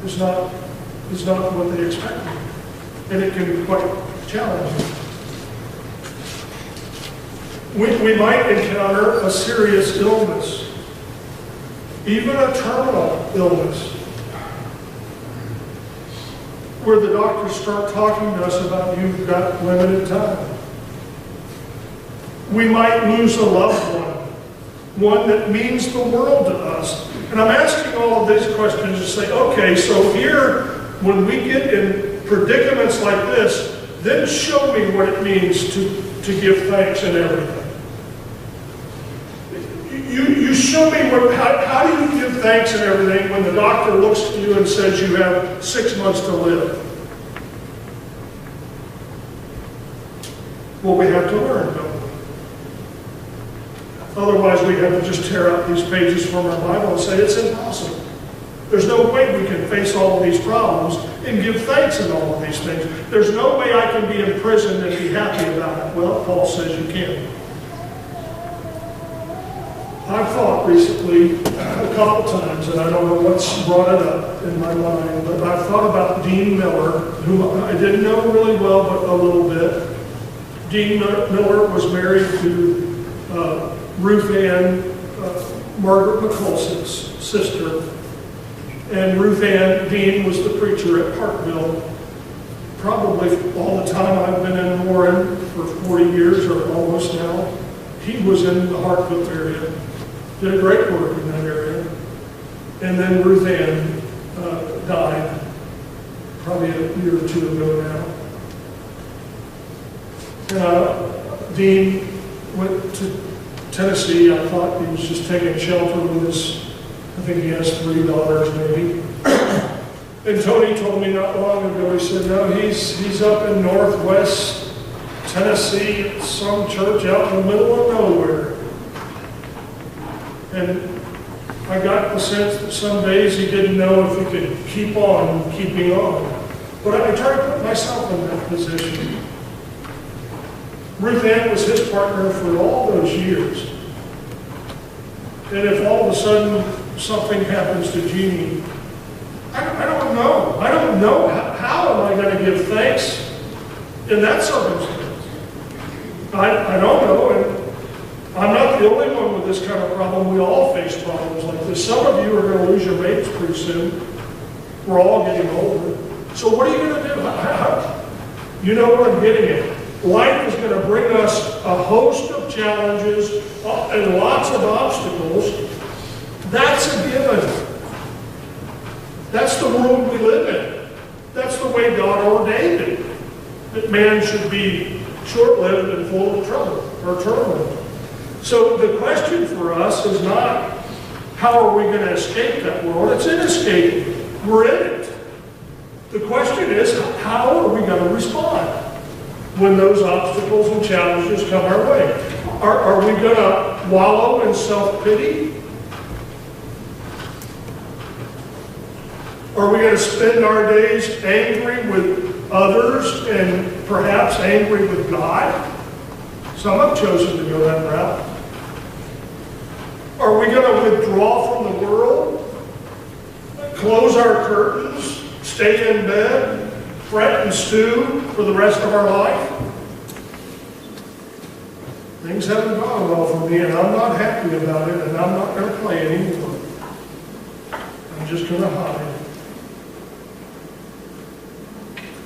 It's not what they expect. And it can be quite challenging. We might encounter a serious illness, even a terminal illness, where the doctors start talking to us about you've got limited time. We might lose a loved one that means the world to us. And I'm asking all of these questions to say, okay, so here, when we get in predicaments like this, then show me what it means to give thanks in everything. You show me how do you give thanks in everything when the doctor looks at you and says you have 6 months to live? Well, we have to learn, don't we? Otherwise, we have to just tear out these pages from our Bible and say it's impossible. There's no way we can face all of these problems and give thanks in all of these things. There's no way I can be in prison and be happy about it. Well, Paul says you can. I've thought recently a couple times, and I don't know what's brought it up in my mind, but I've thought about Dean Miller, whom I didn't know really well, but a little bit. Dean Miller was married to Ruth Ann, Margaret McCulson's sister. And Ruth Ann Dean was the preacher at Parkville. Probably all the time I've been in Warren for 40 years or almost now. He was in the Hartville area. Did a great work in that area. And then Ruth Ann died probably a year or two ago now. Dean went to Tennessee. I thought he was just taking shelter with his, I think he has 3 daughters maybe. And Tony told me not long ago, he said, no, he's up in northwest Tennessee at some church out in the middle of nowhere. And I got the sense that some days he didn't know if he could keep on keeping on. But I tried to put myself in that position. Ruth Ann was his partner for all those years. And if all of a sudden something happens to Jeannie, I don't know. I don't know. How am I going to give thanks in that circumstance? I don't know. And I'm not the only one with this kind of problem. We all face problems like this. Some of you are going to lose your mates pretty soon. We're all getting older. So what are you going to do? You know what I'm getting at. Life is going to bring us a host of challenges and lots of obstacles. That's a given. That's the world we live in. That's the way God ordained it. That man should be short-lived and full of trouble or turmoil. So the question for us is not how are we going to escape that world? It's inescapable. We're in it. The question is how are we going to respond when those obstacles and challenges come our way? Are we going to wallow in self-pity? Are we going to spend our days angry with others and perhaps angry with God? Some have chosen to go that route. Are we going to withdraw from the world, close our curtains, stay in bed, fret and stew for the rest of our life? Things haven't gone well for me, and I'm not happy about it, and I'm not going to play anymore. I'm just going to hide.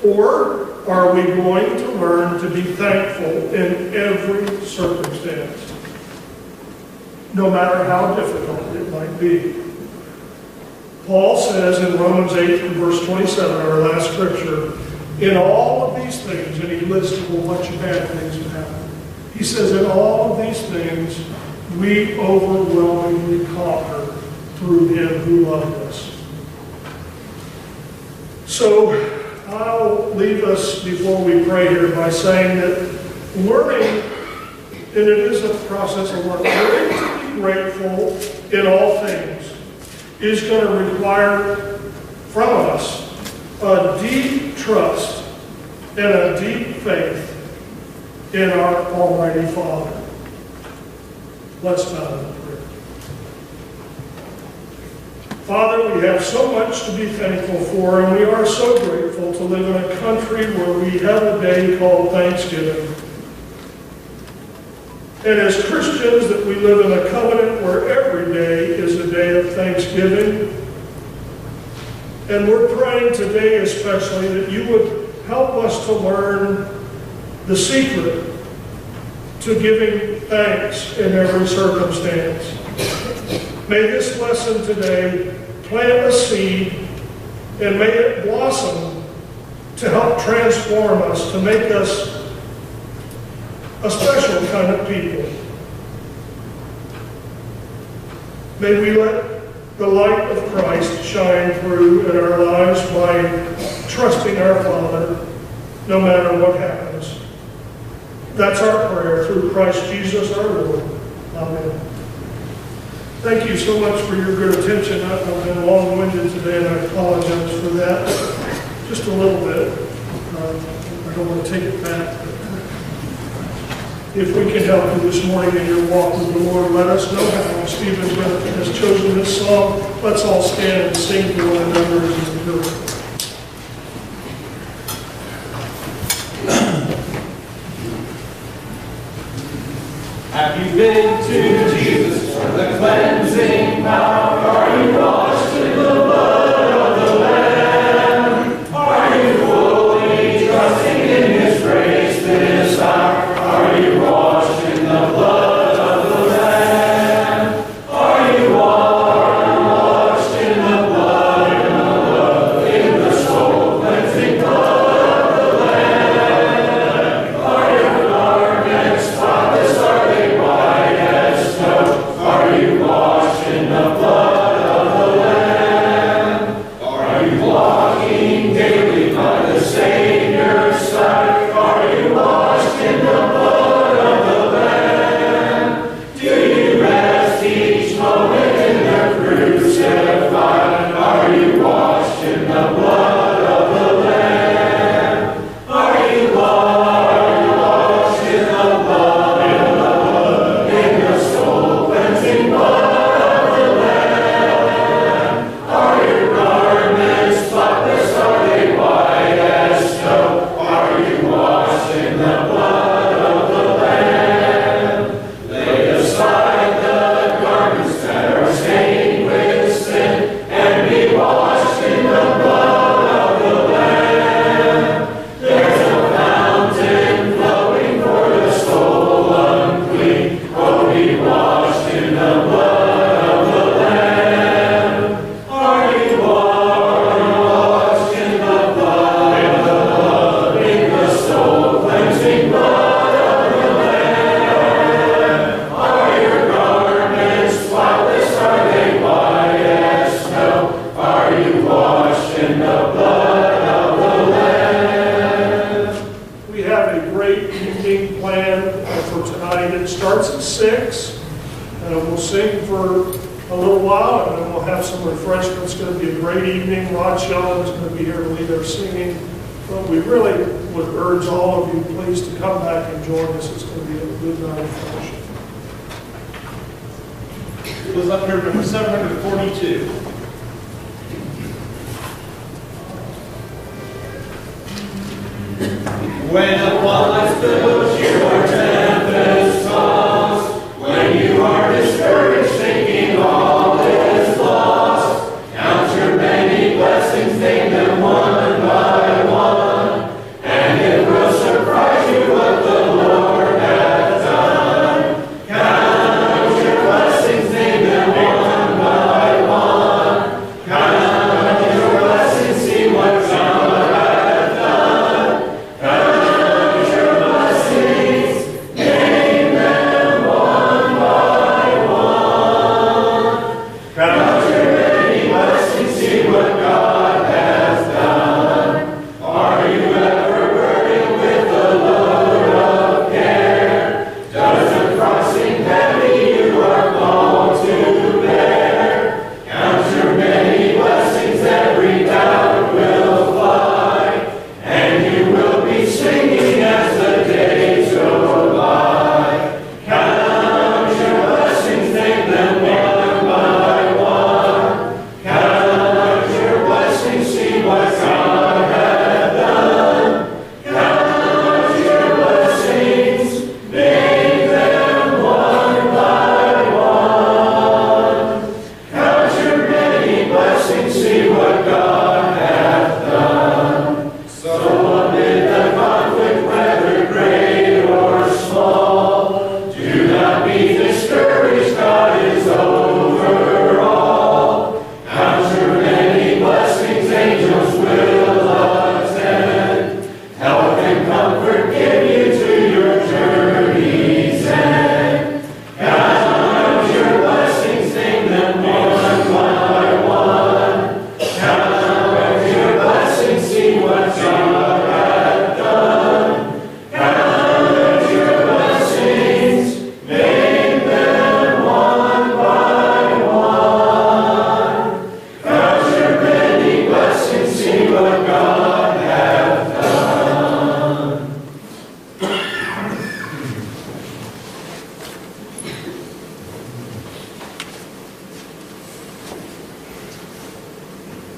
Or are we going to learn to be thankful in every circumstance, no matter how difficult it might be? Paul says in Romans 8 and verse 27, our last scripture, in all of these things, and he lists a whole bunch of bad things that happen. He says, in all of these things, we overwhelmingly conquer through him who loved us. So, I'll leave us before we pray here by saying that learning, and it is a process of learning to be grateful in all things is going to require from us a deep trust and a deep faith in our Almighty Father. Let's bow in prayer. Father, we have so much to be thankful for, and we are so grateful to live in a country where we have a day called Thanksgiving. And as Christians, that we live in a covenant where every day is a day of thanksgiving. And we're praying today especially that you would help us to learn the secret to giving thanks in every circumstance. May this lesson today plant a seed and may it blossom to help transform us, to make us a special kind of people. May we let the light of Christ shine through in our lives by trusting our Father no matter what happens. That's our prayer through Christ Jesus our Lord. Amen. Thank you so much for your good attention. I've been long-winded today, and I apologize for that. Just a little bit. I don't want to take it back. If we can help you this morning in your walk with the Lord, let us know how. Stephen has chosen this song. Let's all stand and sing to one another as we do it. Have you been to Jesus for the cleansing power? Are you washed in the blood of the Lamb? Are you fully trusting in His grace this hour? Are you washed in the blood of the Lamb? Are you washed in the blood, in the soul cleansing blood of the Lamb? Are your garments spotless? Are they white as snow? Are you washed in the blood of the Lamb? Are you walking daily by the Savior's side? Are you washed in the blood of the Lamb? Do you rest each moment in the crucified? Are you washed in the blood of the Lamb? Are you washed in the blood, in the soul cleansing blood of the Lamb? Are your garments spotless? Are they white as snow? Are you washed in the blood of the Lamb? Lay aside the garments that are stained with sin, and be washed in the blood of the Lamb. There's a fountain flowing for the soul unclean. Oh, be washed in the blood of the Lamb. Are you washed in the blood, in the soul cleansing blood of the Lamb? Are your garments spotless? Are they white as snow? Are you washed in the blood of the Lamb? We have a great evening planned for tonight. It starts at 6, and we'll sing for a little while, and then we'll have some refreshments. It's going to be a great evening. Rod Sheldon is going to be here to lead our singing. But we really would urge all of you, please, to come back and join us. It's going to be a good night of fellowship. It was up here, number 742. When upon life's billows your tempest comes, when you are discouraged, thinking all is lost, count your many blessings, name them one by one, and it will surprise you what the Lord has done. Count your blessings, name them one by one. Count your blessings, see what God has done. Count your blessings.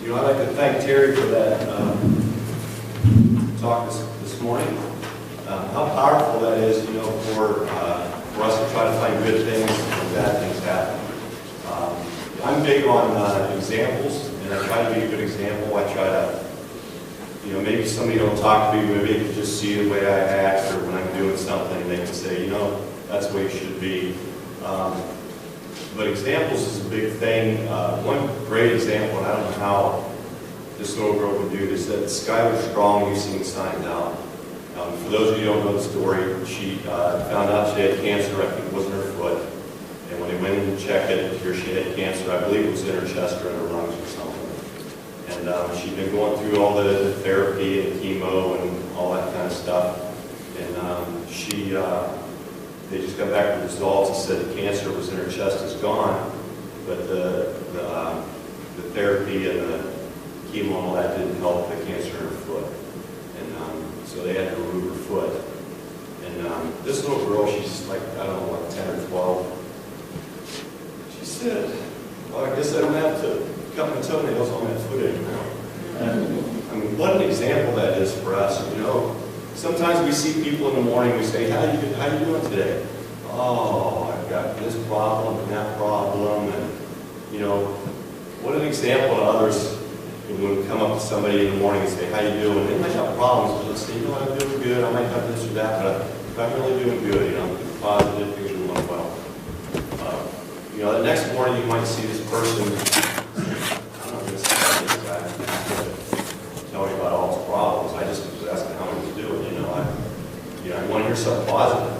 You know, I'd like to thank Terry for that talk this morning. How powerful that is, you know, for us to try to find good things when bad things happen. I'm big on examples, and I try to be a good example. I try to, you know, maybe somebody don't talk to me, maybe they can just see the way I act, or when I'm doing something, they can say, you know, that's the way it should be. But examples is a big thing. One great example, and I don't know how this little girl would do this, that Skylar Strong, you've seen sign down. For those of you who don't know the story, she found out she had cancer. I think it was in her foot. And when they went in to check it, here she had cancer. I believe it was in her chest or in her lungs or something. And she'd been going through all the therapy and chemo and all that kind of stuff. And they just got back with results and said the cancer was in her chest is gone, but the therapy and the chemo and all that didn't help the cancer in her foot. And so they had to remove her foot. And this little girl, she's like, I don't know, like 10 or 12. She said, well, I guess I don't have to cut my toenails on that foot anymore. And, I mean, what an example that is for us, you know. Sometimes we see people in the morning, we say, how you doing today? Oh, I've got this problem and that problem. And, you know, what an example to others when we come up to somebody in the morning and say, how you doing? They might have problems, but they'll say, you know, I'm doing good. I might have this or that, but I'm really doing good. You know, I'm positive, things are going well. You know, the next morning you might see this person, I don't know, this guy, tell me about all his problems. I just was asking how he was doing, you know. I want to hear something positive.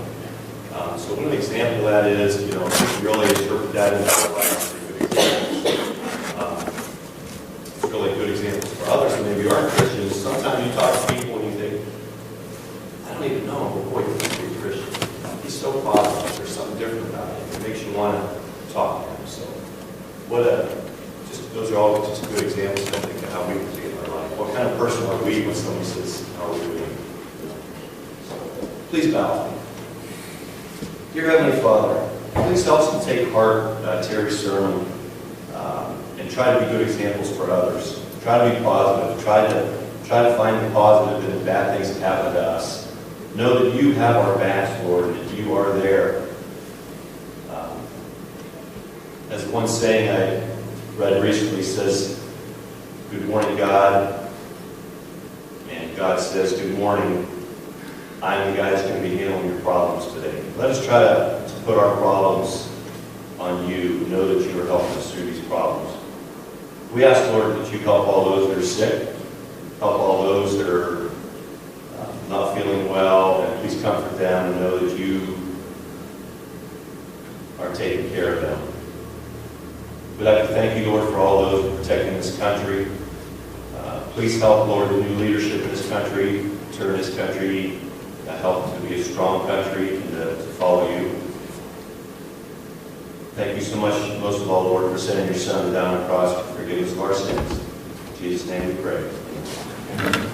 So what an example that is, you know, if you really interpret that into our life, it's really good examples for others who maybe aren't Christians. Sometimes you talk to people and you think, I don't even know him, but boy, he must be a Christian. He's so positive. There's something different about him. It makes you want to talk to him. So those are all just good examples, I think, of how we can be in our life. What kind of person are we when somebody says, how are we doing? So, please bow with me. Dear Heavenly Father, please help us to take heart Terry's sermon and try to be good examples for others. Try to be positive. Try to find the positive in the bad things that happen to us. Know that you have our backs, Lord, that you are there. As one saying I read recently says, good morning, God. And God says, good morning. I'm the guy that's going to be handling your problems today. Let us try to put our problems on you. Know that you are helping us through these problems. We ask, Lord, that you help all those that are sick, help all those that are not feeling well, and please comfort them and know that you are taking care of them. We'd like to thank you, Lord, for all those protecting this country. Please help, Lord, the new leadership in this country, turn this country, help to be a strong country and to follow you. Thank you so much, most of all, Lord, for sending your Son down on the cross to forgive us of our sins. In Jesus' name we pray. Amen.